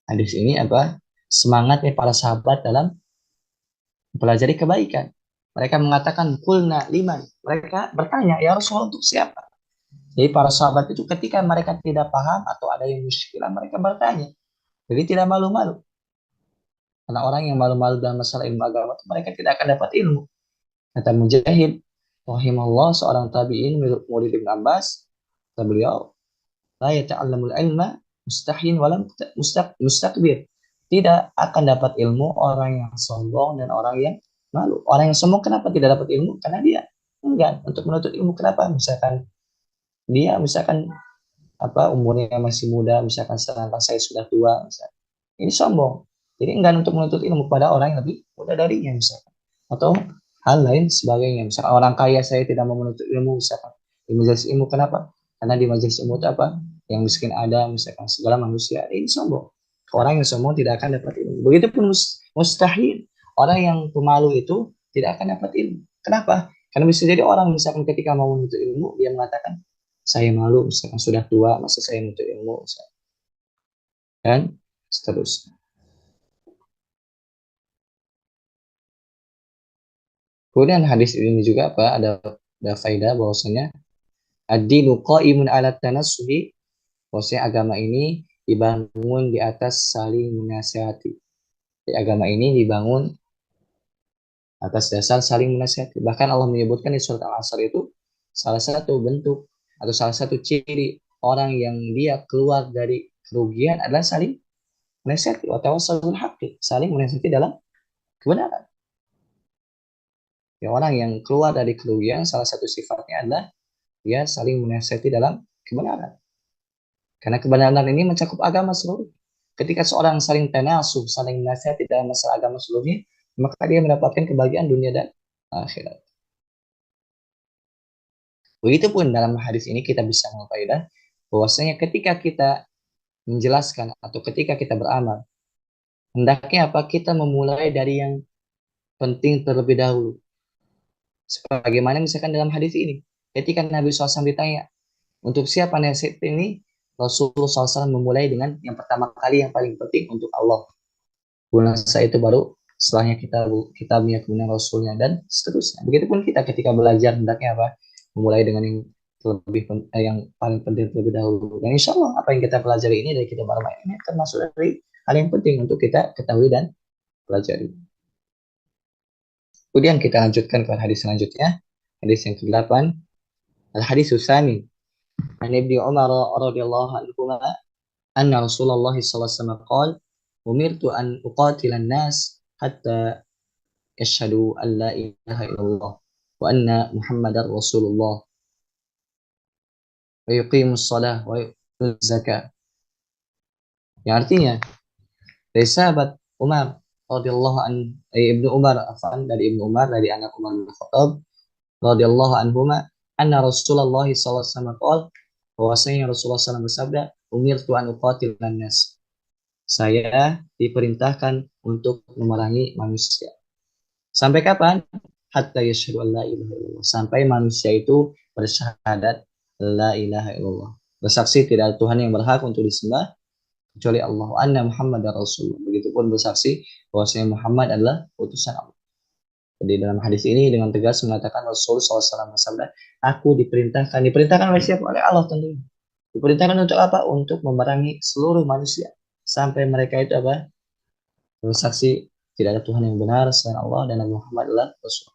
hadis ini apa? Semangatnya para sahabat dalam mempelajari kebaikan. Mereka mengatakan kulna liman. Mereka bertanya, ya Rasulullah, untuk siapa? Jadi para sahabat itu ketika mereka tidak paham atau ada yang muskilah, mereka bertanya. Jadi tidak malu-malu. Karena orang yang malu-malu dalam masalah ilmu agama, mereka tidak akan dapat ilmu. Kata Mujahid, rahimahullah, seorang tabi'in murid Ibn Abbas, kata beliau, la yata'allamul ilma mustahin walam mustakbir. Tidak akan dapat ilmu orang yang sombong dan orang yang malu. Orang yang sombong kenapa tidak dapat ilmu? Karena dia enggan untuk menuntut ilmu. Kenapa? Misalkan dia apa umurnya masih muda, misalkan sedangkan saya sudah tua, misalkan. Ini sombong. Jadi enggan untuk menuntut ilmu pada orang yang lebih muda darinya, misalkan. Atau hal lain sebagainya. Misalkan orang kaya saya tidak mau menuntut ilmu, misalkan. Di majelis ilmu kenapa? Karena di majelis ilmu itu apa? yang miskin ada, misalkan segala manusia, ini sombong. Orang yang sombong tidak akan dapat ilmu. Begitupun mustahil. Orang yang pemalu itu tidak akan dapat ilmu. Kenapa? Karena bisa jadi orang misalkan ketika mau menuntut ilmu, dia mengatakan, saya malu, misalkan sudah tua, masa saya menuntut ilmu, misalkan. Dan seterusnya. Kemudian hadis ini juga apa? Ada faedah bahwasanya ad-dinu qa'imun 'ala tanassuhi, bahwasanya agama ini dibangun di atas saling menasihati. Jadi, agama ini dibangun atas dasar saling menasihati. Bahkan Allah menyebutkan di surat Al-Asr itu salah satu bentuk atau salah satu ciri orang yang dia keluar dari kerugian adalah saling menasihati. Wa tawassalul haqqi, saling menasihati dalam kebenaran. Ya, orang yang keluar dari kerugian salah satu sifatnya adalah dia saling menasihati dalam kebenaran. Karena kebenaran ini mencakup agama seluruh. Ketika seorang saling tanasuh, saling menasihati dalam masalah agama seluruhnya, maka dia mendapatkan kebahagiaan dunia dan akhirat. Begitupun dalam hadis ini kita bisa mengfaedah bahwasanya ketika kita menjelaskan atau ketika kita beramal, hendaknya apa? Kita memulai dari yang penting terlebih dahulu. Sebagaimana misalkan dalam hadis ini, ketika Nabi SAW ditanya, untuk siapa nasihat ini? Rasulullah SAW memulai dengan yang pertama kali yang paling penting untuk Allah. Kemudian setelah itu baru setelahnya kita kemudian Rasulnya dan seterusnya. Begitupun kita ketika belajar hendaknya apa? Memulai dengan yang paling penting terlebih dahulu. Dan insya Allah apa yang kita pelajari ini dari kita bareng ini termasuk dari hal yang penting untuk kita ketahui dan pelajari. Kemudian kita lanjutkan ke hadis selanjutnya. Hadis yang ke-8. Al-hadis Tsani. An Ibnu Umar radhiyallahu anhu anna Rasulullah sallallahu alaihi wasallam qala umirtu an uqatila an-nas hatta yashhadu an la ilaha illallah wa anna Muhammadar Rasulullah wa yuqimus shalah wa yutuz zakah. Yang artinya dari sahabat Umar radhiyallahu an Ibnu Umar afan dari Ibnu Umar dari anak Umar bin Khattab radhiyallahu anhuma anna Rasulullah sallallahu alaihi wasallam qala bahwasanya Rasulullah SAW bersabda umirtu an uqatilan nas, saya diperintahkan untuk memerangi manusia. Sampai kapan? Hatta yashhadu an la ilaha illallah, sampai manusia itu bersyahadat la ilaha illallah, bersaksi tidak ada Tuhan yang berhak untuk disembah kecuali Allah, wa anna Muhammadar Rasulullah, begitupun bersaksi bahwasanya Muhammad adalah utusan Allah. Jadi dalam hadis ini dengan tegas mengatakan Rasulullah SAW bersabda, aku diperintahkan oleh siapa? Oleh Allah tentunya. Diperintahkan untuk apa? Untuk memerangi seluruh manusia sampai mereka itu apa? Bersaksi tidak ada Tuhan yang benar selain Allah dan Nabi Muhammad adalah Rasul.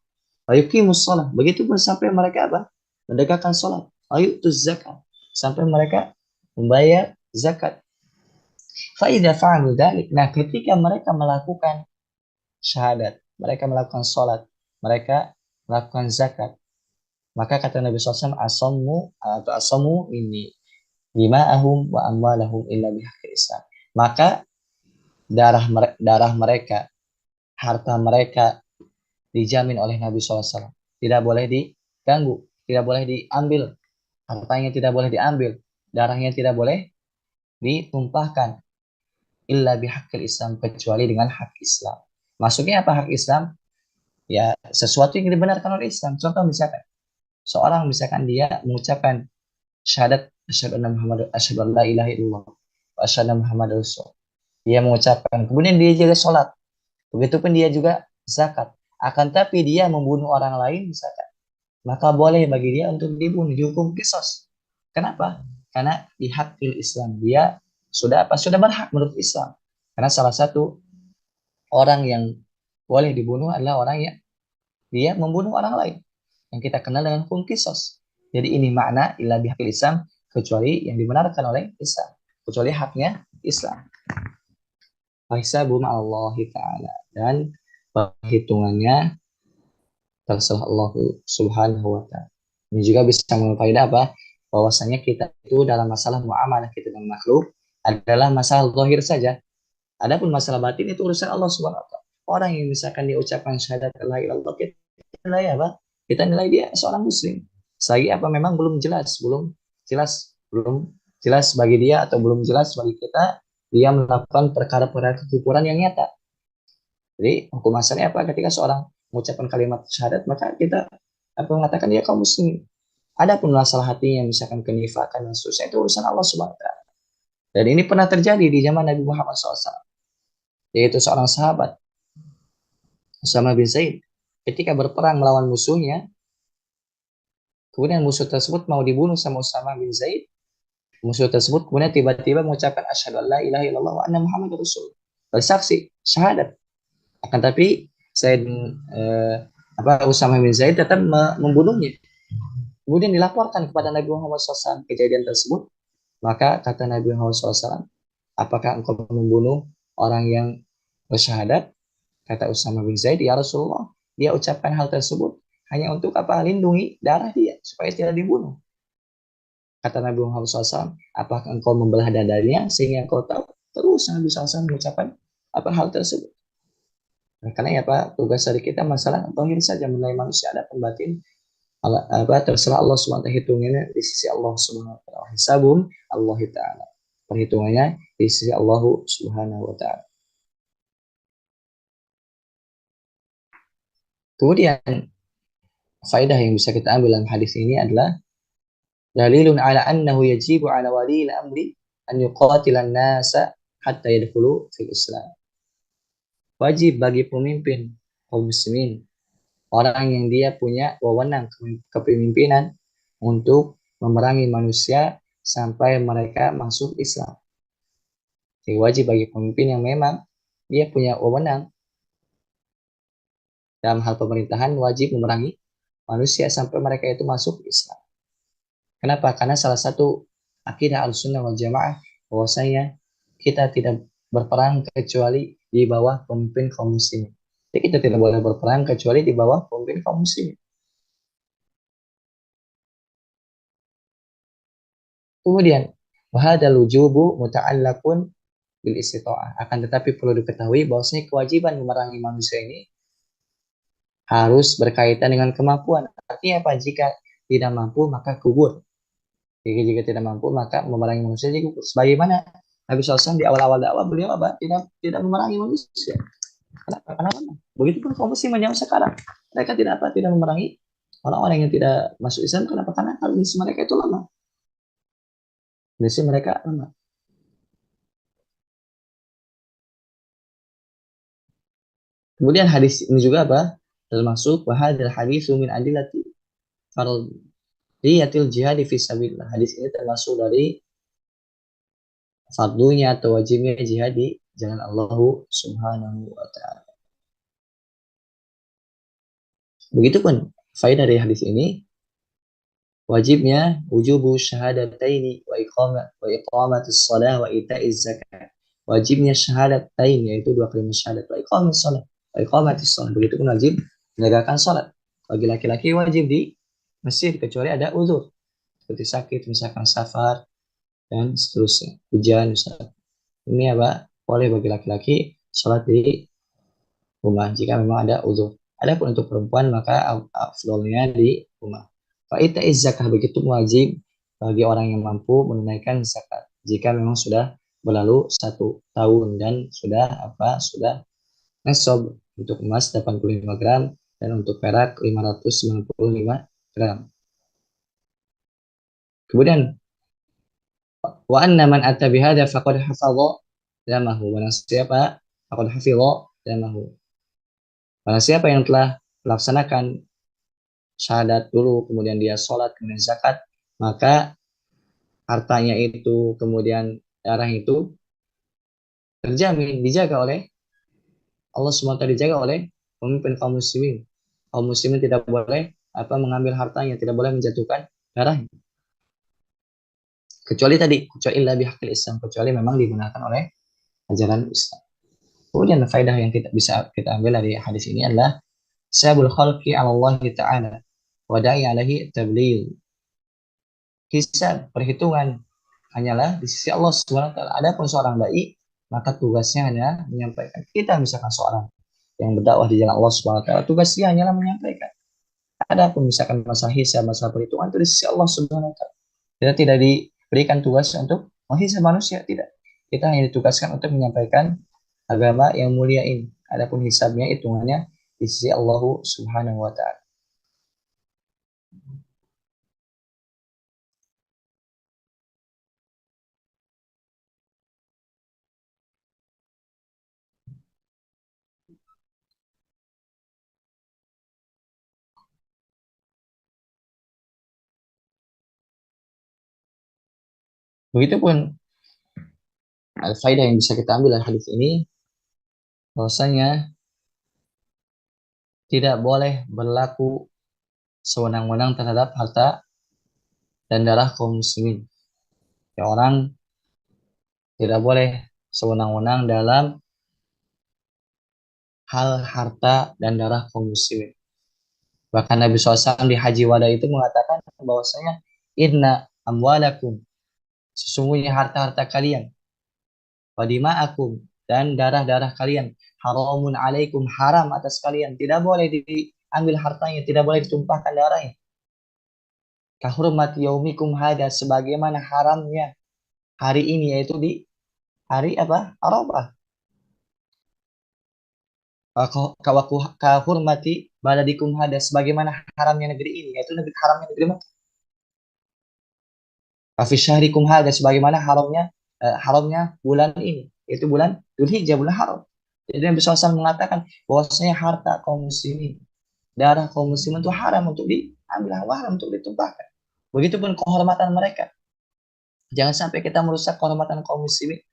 Ayuqimus shalah, begitu pun sampai mereka apa? Mendekatkan salat. Ayutuz zakat, sampai mereka membayar zakat. Fa idza fa'alu dzalik, nah ketika mereka melakukan syahadat, mereka melakukan salat, mereka melakukan zakat, maka kata Nabi SAW, asamu ini dima'ahum wa amwalahum illa bihaqqil Islam. Maka darah mereka, harta mereka dijamin oleh Nabi SAW. Tidak boleh diganggu, tidak boleh diambil, hartanya tidak boleh diambil, darahnya tidak boleh ditumpahkan illa bihaqqil Islam, kecuali dengan hak Islam. Maksudnya apa hak Islam? Ya sesuatu yang dibenarkan oleh Islam. Contoh misalkan seorang misalkan dia mengucapkan syahadat asyhadu anna Muhammad asyhadu an la ilaha illallah wa asyhadu anna Muhammad rasul. Dia mengucapkan, kemudian dia juga sholat. Begitupun dia juga zakat. Akan tapi dia membunuh orang lain misalkan, maka boleh bagi dia untuk dibunuh, dihukum qisas. Kenapa? Karena di hakil Islam dia sudah berhak menurut Islam. Karena salah satu orang yang boleh dibunuh adalah orang yang dia membunuh orang lain, yang kita kenal dengan hukum qisas. Jadi ini makna illa bihaqil Islam, kecuali yang dibenarkan oleh Islam, kecuali haknya Islam. Fahisabu ma'allahi ta'ala, dan perhitungannya terserah Allah subhanahu wa ta'ala. Ini juga bisa memfaedah apa? Bahwasanya kita itu dalam masalah muamalah kita dengan makhluk adalah masalah zahir saja. Adapun masalah batin itu urusan Allah subhanahu wa ta'ala. Orang yang misalkan diucapkan syahadat la ilaha illallah, kita nilai apa? Kita nilai dia seorang muslim. Selagi apa memang belum jelas, belum jelas bagi dia atau belum jelas bagi kita, dia melakukan perkara-perkara kekufuran yang nyata. Jadi hukum asalnya apa? Ketika seorang mengucapkan kalimat syahadat, maka kita apa mengatakan dia kaum muslim. Adapun masalah hatinya, misalkan kenifakan dan seterusnya, itu urusan Allah Subhanahu wa taala. Dan ini pernah terjadi di zaman Nabi Muhammad SAW, yaitu seorang sahabat Usama bin Zaid ketika berperang melawan musuhnya, kemudian musuh tersebut mau dibunuh sama Usama bin Zaid. Musuh tersebut kemudian tiba-tiba mengucapkan asyhadu an la ilaha illallah wa anna muhammadar rasul. Bersaksi syahadat. Akan tapi Zaid Usama bin Zaid tetap membunuhnya. Kemudian dilaporkan kepada Nabi Muhammad SAW kejadian tersebut. Maka kata Nabi Muhammad SAW, apakah engkau membunuh orang yang bersyahadat? Kata Usama bin Zaid, ya Rasulullah, dia ucapkan hal tersebut hanya untuk apa? Lindungi darah dia supaya tidak dibunuh. Kata Nabi Muhammad SAW, apakah engkau membelah dadanya sehingga engkau tahu? Terus Nabi SAW mengucapkan apa hal tersebut. Nah, karena ya Pak, tugas dari kita masalah zahir saja menilai manusia, ada batin terserah Allah SWT, hitungannya di sisi Allah SWT. Hisabum Allah Ta'ala, perhitungannya di sisi Allah Subhanahu wa Ta'ala. Kemudian faedah yang bisa kita ambil dalam hadis ini adalah dalilun ala annahu yajibu ala wali al-amri an yuqatilan nasa hatta yadkhulu fil Islam. Wajib bagi pemimpin kaum muslimin, orang yang dia punya wewenang kepemimpinan, untuk memerangi manusia sampai mereka masuk Islam. Jadi wajib bagi pemimpin yang memang dia punya wewenang dalam hal pemerintahan, wajib memerangi manusia sampai mereka itu masuk Islam. Kenapa? Karena salah satu akidah Ahlussunnah wal Jamaah bahwasanya kita tidak berperang kecuali di bawah pemimpin kaum muslimin. Jadi kita tidak boleh berperang kecuali di bawah pemimpin kaum muslimin. Kemudian, wahadal wujubu muta'allaqun bil istita'ah. Akan tetapi perlu diketahui bahwasanya kewajiban memerangi manusia ini harus berkaitan dengan kemampuan. Artinya apa? Jika tidak mampu maka kubur. Jika tidak mampu maka memerangi manusia jadi kubur. Sebagaimana Nabi SAW di awal-awal dakwah beliau apa? Tidak memerangi manusia. Kenapa? Karena begitu pun kaum muslimin yang sekarang, mereka tidak memerangi orang-orang yang tidak masuk Islam. Kenapa? Karena kondisi mereka itu lemah. Kondisi mereka lemah. Kemudian hadis ini juga apa? Termasuk wahadil hadisu min adillati fardhiyatil jihad fi sabilillah. Hadis ini termasuk dari fardunya atau wajibnya jihad di jalan Allah Subhanahu wa taala. Begitupun faedah dari hadis ini, wajibnya wujubu syahadataini wa iqamatus shalah wa ita'iz zakat. Wajibnya syahadatain, yaitu dua kalimat syahadat, wa iqamatus shalah wa iqamatus shalah. Begitupun wajib menegakkan salat. Bagi laki-laki wajib di masjid kecuali ada uzur seperti sakit, misalkan safar dan seterusnya, hujan misalkan. Ini apa? Boleh bagi laki-laki salat di rumah jika memang ada uzur. Adapun untuk perempuan maka afdolnya di rumah. Fa'itaiz zakah, begitu wajib bagi orang yang mampu menunaikan zakat jika memang sudah berlalu 1 tahun dan sudah nisab untuk emas 85 gram dan untuk perak 595 gram. Kemudian wa anna man ata bihadza faqad hafadha damahu. Barang siapa faqad hafidha damahu. Barang siapa yang telah melaksanakan syahadat dulu, kemudian dia sholat, kemudian zakat, maka hartanya itu, kemudian darah itu terjamin, dijaga oleh Allah SWT, dijaga oleh pemimpin kaum muslimin. Kaum muslimin tidak boleh mengambil hartanya, tidak boleh menjatuhkan darahnya. Kecuali illa bihaqil Islam, kecuali memang digunakan oleh ajaran Islam. Kemudian faedah yang bisa kita ambil dari hadis ini adalah sabul khalqi 'ala Allah Ta'ala wa da'i 'alaihi tabligh. Hisab, perhitungan hanyalah di sisi Allah Subhanahu wa taala. Adapun seorang dai, maka tugasnya hanya menyampaikan. Kita misalkan seorang yang berdakwah di jalan Allah Subhanahu wa taala, tugasnya hanyalah menyampaikan. Adapun misalkan masalah hisab, masalah perhitungan itu di sisi Allah Subhanahu wa taala. Kita tidak diberikan tugas untuk menghisab manusia, tidak. Kita hanya ditugaskan untuk menyampaikan agama yang mulia ini. Adapun hisabnya, hitungannya di sisi Allah Subhanahu wa taala. Begitupun faedah yang bisa kita ambil dari hadis ini, bahwasanya tidak boleh berlaku sewenang-wenang terhadap harta dan darah kaum muslimin. Ya, orang tidak boleh sewenang-wenang dalam hal harta dan darah kaum muslimin. Bahkan Nabi SAW di Haji Wada itu mengatakan bahwasanya inna amwalakum, sesungguhnya harta-harta kalian, wadima'akum, dan darah-darah kalian, haramun alaikum, haram atas kalian, tidak boleh diambil hartanya, tidak boleh ditumpahkan darahnya. Kahurmat yaumikum hada, sebagaimana haramnya hari ini, yaitu di hari apa? Arafah. Kahurmati baladikum hada, sebagaimana haramnya negeri ini, yaitu negeri haramnya negeri Mekah. Kafi syahrikum hada, sebagaimana haramnya bulan ini, yaitu bulan Dzulhijjah, bulan haram. Jadi Nabi SAW mengatakan bahwasanya harta kaum muslimin, darah kaum muslimin itu haram untuk diambil, haram untuk ditumpahkan. Begitupun kehormatan mereka. Jangan sampai kita merusak kehormatan kaum muslimin.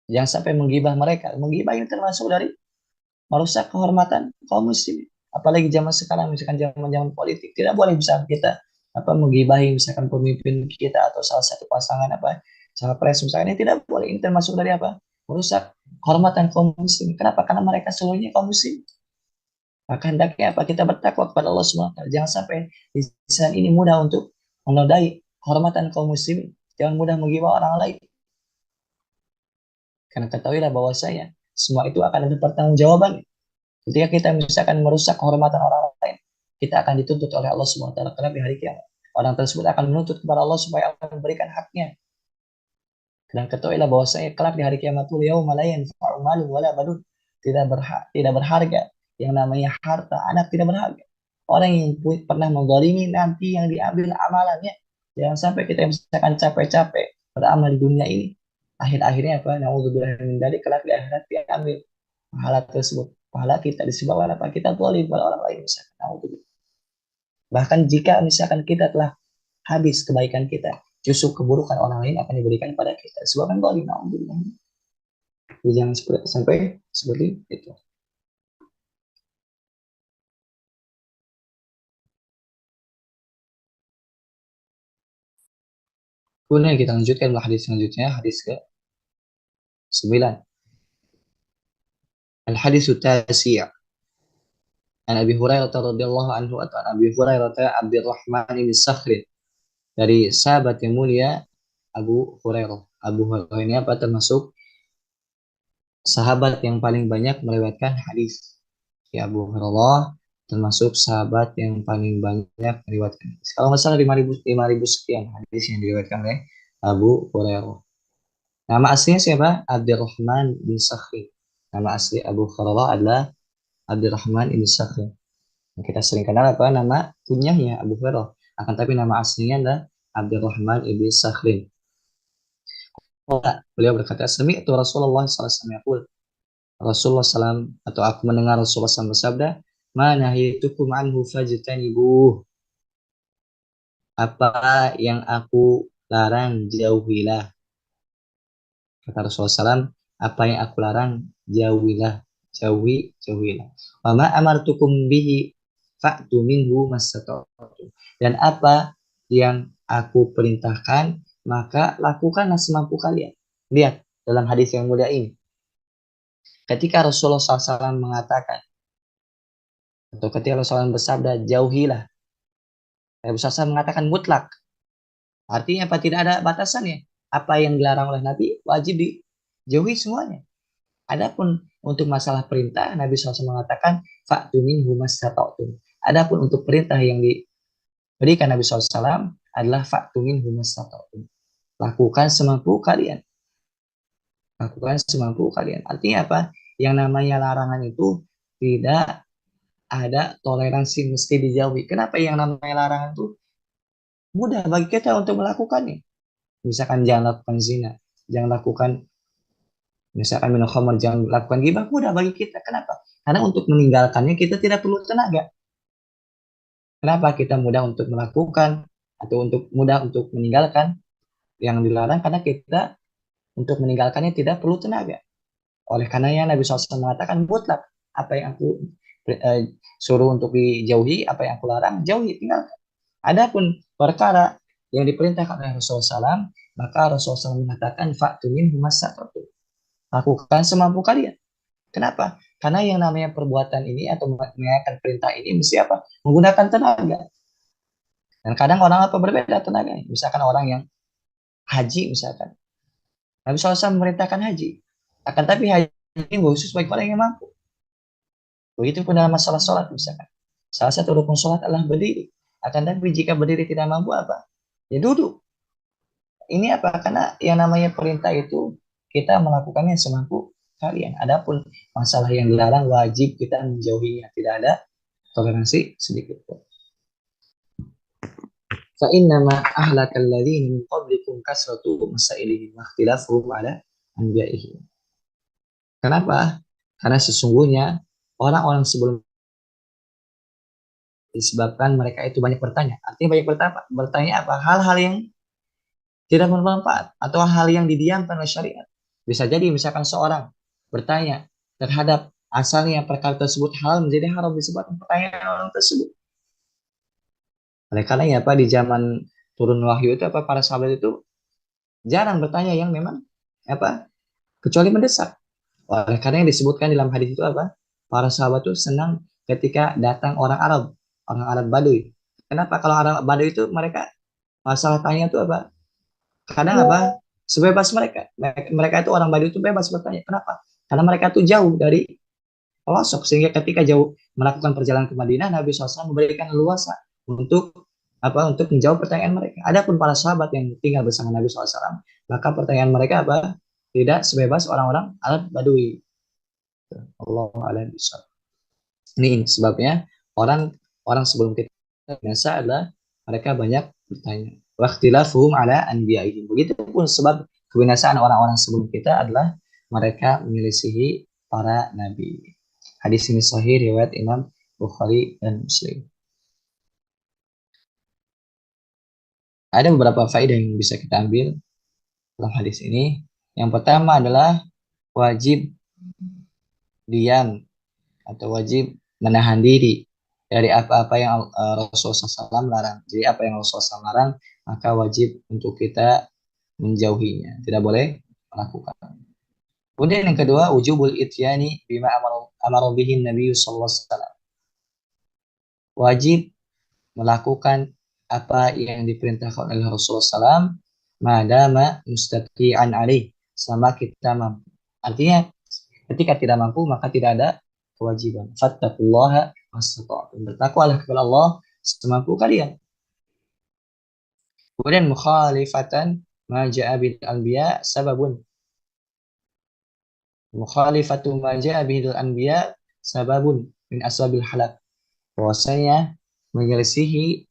Jangan sampai menggibah mereka. Menggibah ini termasuk dari merusak kehormatan kaum muslimin. Apalagi zaman sekarang, misalkan zaman-zaman politik, tidak boleh bisa kita menggibahi misalkan pemimpin kita atau salah satu pasangan capres misalkan, ini tidak boleh. Ini termasuk dari merusak kehormatan kaum muslimin. Kenapa? Karena mereka seluruhnya kaum muslim. Maka hendaknya kita bertakwa kepada Allah SWT. Jangan sampai lisan ini mudah untuk menodai kehormatan kaum muslimin. Jangan mudah menggibah orang lain. Karena ketahuilah bahwasanya semua itu akan ada pertanggungjawaban. Ketika kita misalkan merusak kehormatan orang lain, kita akan dituntut oleh Allah SWT karena di hari kiamat. Orang tersebut akan menuntut kepada Allah supaya Allah memberikan haknya. Dan ketahuilah bahwasanya kelak di hari kiamat itu yauma la yanfa'u malun wala banun, tidak berharga yang namanya harta, anak tidak berharga. Orang yang pernah menzalimi nanti yang diambil amalannya. Jangan sampai kita misalkan capek-capek beramal di dunia ini, akhir-akhirnya naudzubillah min dzalik, kelak di akhirat diambil pahala tersebut. Pahala kita disebabkan kita zalim pada orang lain misalkan. Naudzubillah. Bahkan jika misalkan kita telah habis kebaikan kita, justru keburukan orang lain akan diberikan pada kita. Sebab kan zalim, naudzubillah. Jangan sampai seperti itu. Kemudian kita lanjutkan hadis selanjutnya, hadis ke 9. Al-hadis tasi' an Abi Hurairah radhiyallahu anhu, atau Abi Hurairah Abdurrahman bin Sakhr, dari sahabat yang mulia Abu Hurairah. Abu Hurairah ini termasuk sahabat yang paling banyak meriwayatkan hadis. Ya, Abu Hurairah termasuk sahabat yang paling banyak meriwayatkan hadis. Kalau nggak salah 5.000 sekian hadis yang diriwayatkan oleh Abu Hurairah. Nama aslinya siapa? Abdurrahman bin Sakhr. Nama asli Abu Hurairah adalah Abdurrahman bin Sakhr. Kita sering kenal nama kunyahnya Abu Hurairah. Akan tapi nama aslinya adalah Abdurrahman bin Sakhr. Beliau berkata, sami'tu Rasulullah SAW. Rasulullah SAW, atau aku mendengar Rasulullah SAW bersabda, ma nahitukum anhu fajtanibuh. Apa yang aku larang, jauhilah. Kata Rasulullah SAW, apa yang aku larang, jauhilah. Jauhilah. Wa ma amartukum bihi fa'tu minhu mastata'tum. Dan apa yang aku perintahkan, maka lakukanlah semampu kalian. Lihat dalam hadis yang mulia ini. Ketika Rasulullah SAW mengatakan, atau ketika Rasulullah SAW bersabda, jauhilah. Rasulullah SAW mengatakan mutlak. Artinya apa? Tidak ada batasannya. Apa yang dilarang oleh Nabi, wajib dijauhi semuanya. Adapun untuk masalah perintah, Nabi SAW mengatakan, fa'tu minhu mastata'tum. Adapun untuk perintah yang diberikan Nabi SAW, adalah fa'tu minhu mastata'tum. Lakukan semampu kalian. Lakukan semampu kalian. Artinya apa? Yang namanya larangan itu tidak ada toleransi, mesti dijauhi. Kenapa yang namanya larangan itu mudah bagi kita untuk melakukannya? Misalkan jangan lakukan zina, jangan lakukan misalkan minum khamar, jangan lakukan ghibah, mudah bagi kita. Kenapa? Karena untuk meninggalkannya kita tidak perlu tenaga. Kenapa kita mudah untuk melakukan atau untuk mudah untuk meninggalkan yang dilarang? Karena kita untuk meninggalkannya tidak perlu tenaga. Oleh karenanya Nabi SAW mengatakan mutlak apa yang aku suruh untuk dijauhi, apa yang aku larang jauhi, tinggalkan. Adapun perkara yang diperintahkan oleh Rasulullah SAW, maka Rasulullah SAW mengatakan fa'tu minhu mastata'tum. Lakukan semampu kalian. Kenapa? Karena yang namanya perbuatan ini atau mengerjakan perintah ini mesti apa? Menggunakan tenaga. Dan kadang orang apa berbeda tenaga. Misalkan orang yang haji misalkan. Nabi SAW memerintahkan haji. Akan tapi haji ini khusus bagi orang yang mampu. Begitu pun dalam masalah sholat misalkan. Salah satu rukun sholat adalah berdiri. Akan tapi jika berdiri tidak mampu apa? Ya duduk. Ini apa? Karena yang namanya perintah itu kita melakukannya semampu kalian. Adapun masalah yang dilarang wajib kita menjauhinya. Tidak ada toleransi sedikit pun. فإنما أهلك الذين من قبلكم كثرة مسائلهم واختلافهم على أنبيائهم. Kenapa? Karena sesungguhnya orang-orang sebelum disebabkan mereka itu banyak bertanya. Artinya banyak bertanya apa? Hal-hal yang tidak bermanfaat atau hal yang didiamkan oleh syariat. Bisa jadi misalkan seorang bertanya terhadap asalnya perkara tersebut halal menjadi haram disebabkan pertanyaan orang tersebut. Oleh karena ya Pak di zaman turun wahyu itu apa para sahabat itu jarang bertanya yang memang apa kecuali mendesak. Oleh karena yang disebutkan dalam hadis itu apa? Para sahabat itu senang ketika datang orang Arab Baduy. Kenapa? Kalau orang Baduy itu mereka masalah tanya itu apa? Kadang apa? Sebebas mereka. Mereka itu orang Baduy itu bebas bertanya. Kenapa? Karena mereka itu jauh dari pelosok sehingga ketika jauh melakukan perjalanan ke Madinah, Nabi SAW memberikan leluasa untuk apa? Untuk menjawab pertanyaan mereka. Adapun para sahabat yang tinggal bersama Nabi SAW, maka pertanyaan mereka apa? Tidak sebebas orang-orang Arab Badui. Allah a'lam bishawab. Ini sebabnya orang orang sebelum kita biasa adalah mereka banyak bertanya. Waqtilafuhum ala anbiya'ihim. Begitupun sebab kebinasaan orang-orang sebelum kita adalah mereka menyelisihi para nabi. Hadis ini sahih riwayat Imam Bukhari dan Muslim. Ada beberapa faedah yang bisa kita ambil dalam hadis ini. Yang pertama adalah wajib diam atau wajib menahan diri dari apa-apa yang Rasulullah SAW larang. Jadi apa yang Rasulullah SAW larang, maka wajib untuk kita menjauhinya. Tidak boleh melakukan. Kemudian yang kedua, wujubul ityani bima amara bihi Nabi sallallahu alaihi wasallam. Wajib melakukan apa yang diperintahkan oleh Rasulullah SAW madama mustati'an alaih sama kita mampu. Artinya ketika tidak mampu maka tidak ada kewajiban. Fattaqullaha mastata'tum. Bertakwalah kepada Allah semampu kalian. Kemudian mukhalifatan ma ja'a bil anbiya sababun. Mukhalifatu ma ja'a bil anbiya sababun min asbabil halak. Bahwasanya menyelisihi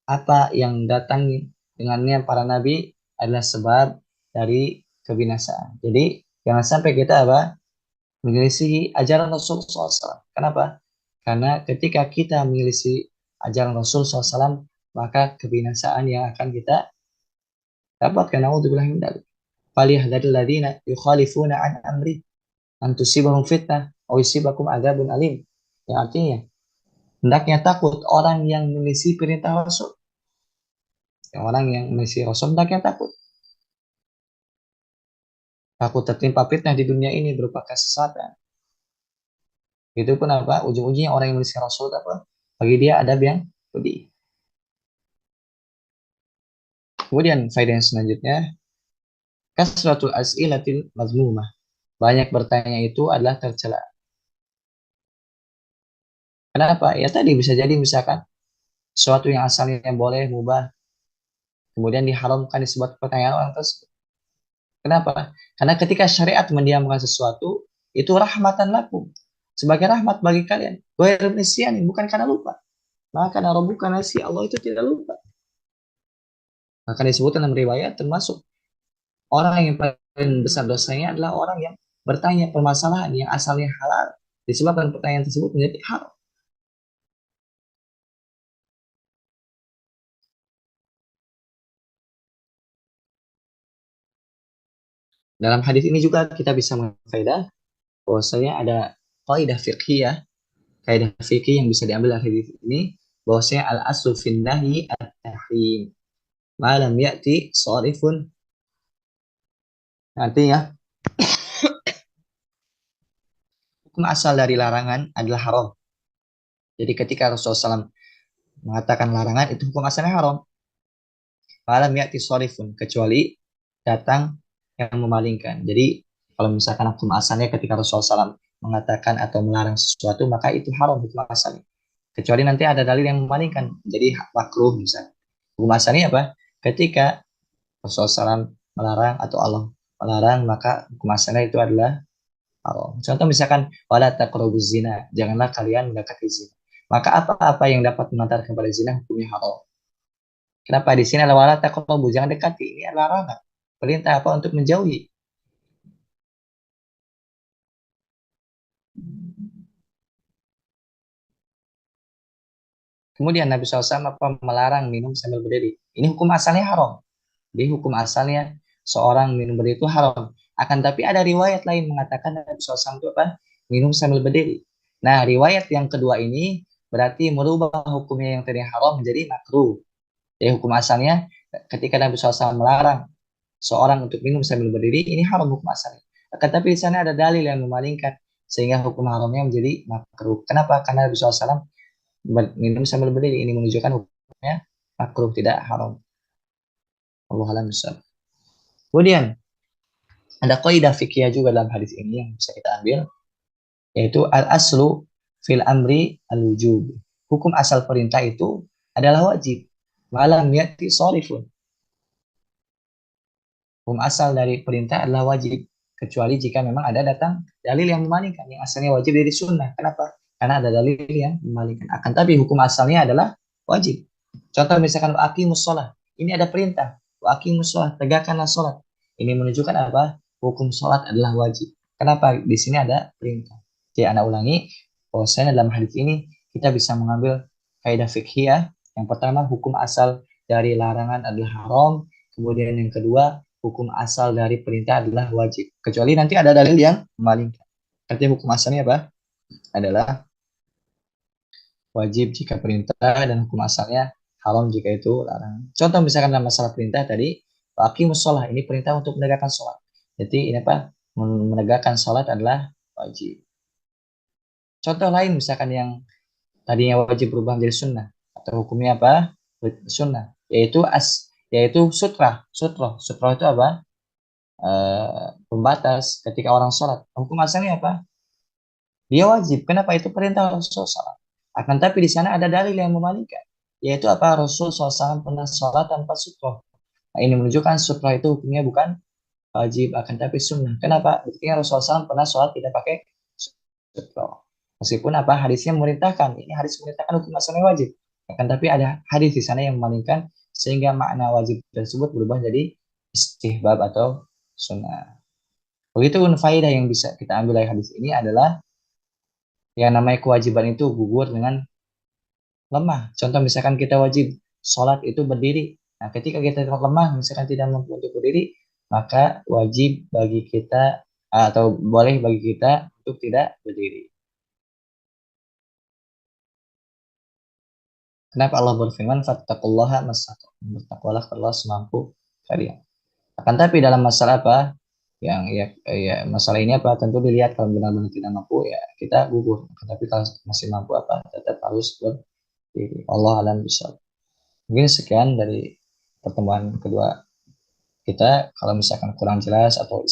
apa yang datang dengannya para nabi adalah sebab dari kebinasaan. Jadi jangan sampai kita apa menyelisih ajaran Rasul SAW. Kenapa? Karena ketika kita menyelisih ajaran Rasul SAW, maka kebinasaan yang akan kita dapatkan. Naudzubillah min dzalik. Falyahdharil ladzina yukhalifuna an amri an tusibahum fitnah aw yusibakum adzabun alim. Yang artinya hendaknya takut orang yang menyelisih perintah Rasul. Orang yang menyelisih Rasul hendaknya takut. Takut tertimpa fitnah di dunia ini berupa kesesatan. Itu pun apa? Ujung-ujungnya orang yang menyelisih Rasul apa? Bagi dia adab yang pedih. Kemudian faedah yang selanjutnya, kasratul as'ilatil mazmumah. Banyak bertanya itu adalah tercela. Kenapa? Ya tadi bisa jadi misalkan sesuatu yang asalnya boleh mubah kemudian diharamkan disebut pertanyaan orang tersebut. Kenapa? Karena ketika syariat mendiamkan sesuatu, itu rahmatan lakum. Sebagai rahmat bagi kalian. Ghairu nisyanin, bukan karena lupa. Maka karena bukan nasi, Allah itu tidak lupa. Maka disebut dalam riwayat termasuk orang yang paling besar dosanya adalah orang yang bertanya permasalahan yang asalnya halal. Disebabkan pertanyaan tersebut menjadi haram. Dalam hadis ini juga kita bisa mengfaedah bahwasanya ada kaidah fiqhiyah, kaidah fikih yang bisa diambil dari hadis ini bahwasanya al aslu fin nahyi at-tahrim. Malam ya'ti sharifun, artinya hukum asal dari larangan adalah haram. Jadi ketika Rasulullah SAW mengatakan larangan itu hukum asalnya haram. Malam ya'ti sharifun, kecuali datang yang memalingkan. Jadi kalau misalkan hukum asalnya ketika Rasulullah SAW mengatakan atau melarang sesuatu maka itu haram hukum asalnya. Kecuali nanti ada dalil yang memalingkan jadi makruh misalnya. Hukum asalnya apa? Ketika Rasulullah SAW melarang atau Allah melarang maka hukum asalnya itu adalah haram. Contoh misalkan wala taqrabuz zina, janganlah kalian mendekati zina. Maka apa-apa yang dapat mengantarkan kepada zina hukumnya haram. Kenapa di sini adalah wala taqrabu, jangan dekati. Ini adalah larangan. Perintah apa untuk menjauhi. Kemudian Nabi SAW apa melarang minum sambil berdiri. Ini hukum asalnya haram. Di hukum asalnya seorang minum berdiri itu haram. Akan tapi ada riwayat lain mengatakan Nabi SAW itu apa? Minum sambil berdiri. Nah, riwayat yang kedua ini berarti merubah hukumnya yang tadi haram menjadi makruh. Jadi hukum asalnya ketika Nabi SAW melarang seorang untuk minum sambil berdiri, ini haram hukum asalnya. Akan tapi di sana ada dalil yang memalingkan sehingga hukum haramnya menjadi makruh. Kenapa? Karena Nabi SAW minum sambil berdiri. Ini menunjukkan hukumnya makruh, tidak haram. Allah alam besar. Kemudian ada kaidah fikih juga dalam hadis ini yang bisa kita ambil, yaitu al aslu fil amri al wujub. Hukum asal perintah itu adalah wajib. Malam yati sorifun. Hukum asal dari perintah adalah wajib. Kecuali jika memang ada datang dalil yang memalingkan. Yang asalnya wajib dari sunnah. Kenapa? Karena ada dalil yang memalingkan. Akan tapi hukum asalnya adalah wajib. Contoh misalkan aqimus sholat. Ini ada perintah. Aqimus sholat. Tegakkanlah sholat. Ini menunjukkan apa? Hukum sholat adalah wajib. Kenapa? Di sini ada perintah. Jadi anak ulangi. Bahwasanya dalam hadis ini kita bisa mengambil kaidah fikhiyah. Yang pertama, hukum asal dari larangan adalah haram. Kemudian yang kedua, hukum asal dari perintah adalah wajib. Kecuali nanti ada dalil yang memalingkan. Artinya hukum asalnya apa? Adalah wajib jika perintah dan hukum asalnya haram jika itu larangan. Contoh misalkan dalam masalah perintah tadi, aqimus shalah, ini perintah untuk menegakkan sholat. Jadi ini apa? Menegakkan sholat adalah wajib. Contoh lain misalkan yang tadinya wajib berubah menjadi sunnah atau hukumnya apa? Sunnah, yaitu sutra. Sutra itu apa? Pembatas ketika orang sholat. Hukum asalnya apa? Dia wajib. Kenapa? Itu perintah Rasulullah SAW. Akan tapi di sana ada dalil yang memalingkan. Yaitu apa? Rasulullah SAW pernah sholat tanpa sutra. Nah, ini menunjukkan sutra itu hukumnya bukan wajib, akan tapi sunnah. Kenapa? Buktinya Rasulullah SAW pernah sholat tidak pakai sutra. Meskipun apa? Hadisnya memerintahkan. Ini hadis memerintahkan hukum asalnya wajib. Akan tapi ada hadis di sana yang memalingkan sehingga makna wajib tersebut berubah jadi istihbab atau sunnah. Begitu faedah yang bisa kita ambil dari hadis ini adalah yang namanya kewajiban itu gugur dengan lemah. Contoh misalkan kita wajib sholat itu berdiri. Nah, ketika kita lemah, misalkan tidak mampu untuk berdiri, maka wajib bagi kita atau boleh bagi kita untuk tidak berdiri. Kenapa Allah berfirman, "Fattaqullaha mastata'tum." Bertakwalah Allah semampu kalian. Akan tapi dalam masalah apa? Yang ya masalah ini apa? Tentu dilihat kalau benar-benar tidak mampu ya kita gugur. Tapi kalau masih mampu apa? Tetap harus berdiri. Allah alam bisa. Mungkin sekian dari pertemuan kedua kita. Kalau misalkan kurang jelas atau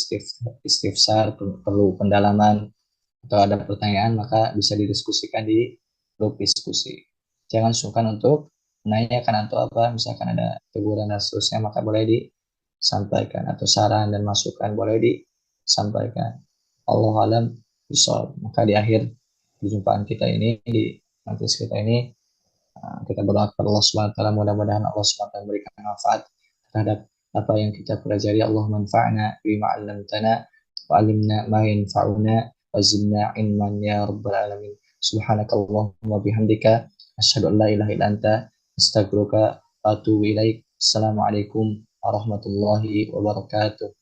istifsar perlu pendalaman atau ada pertanyaan maka bisa didiskusikan di grup diskusi. Jangan sungkan untuk menanyakan atau apa, misalkan ada teguran dan seterusnya, maka boleh disampaikan, atau saran dan masukan boleh disampaikan. Allah alam bisawab. Maka di akhir perjumpaan kita ini, di majelis kita ini, kita berdoa kepada Allah Subhanahu wa taala, mudah-mudahan Allah Subhanahu wa taala memberikan manfaat terhadap apa yang kita pelajari. Allah manfa'na bima 'allamtana wa 'allimna ma yanfa'una wa zidna ilman ya rabbal alamin. Subhanakallahumma bihamdika asyhadu an la ilaha illa anta astaghfiruka wa atubu ilaik. Assalamualaikum warahmatullahi wabarakatuh.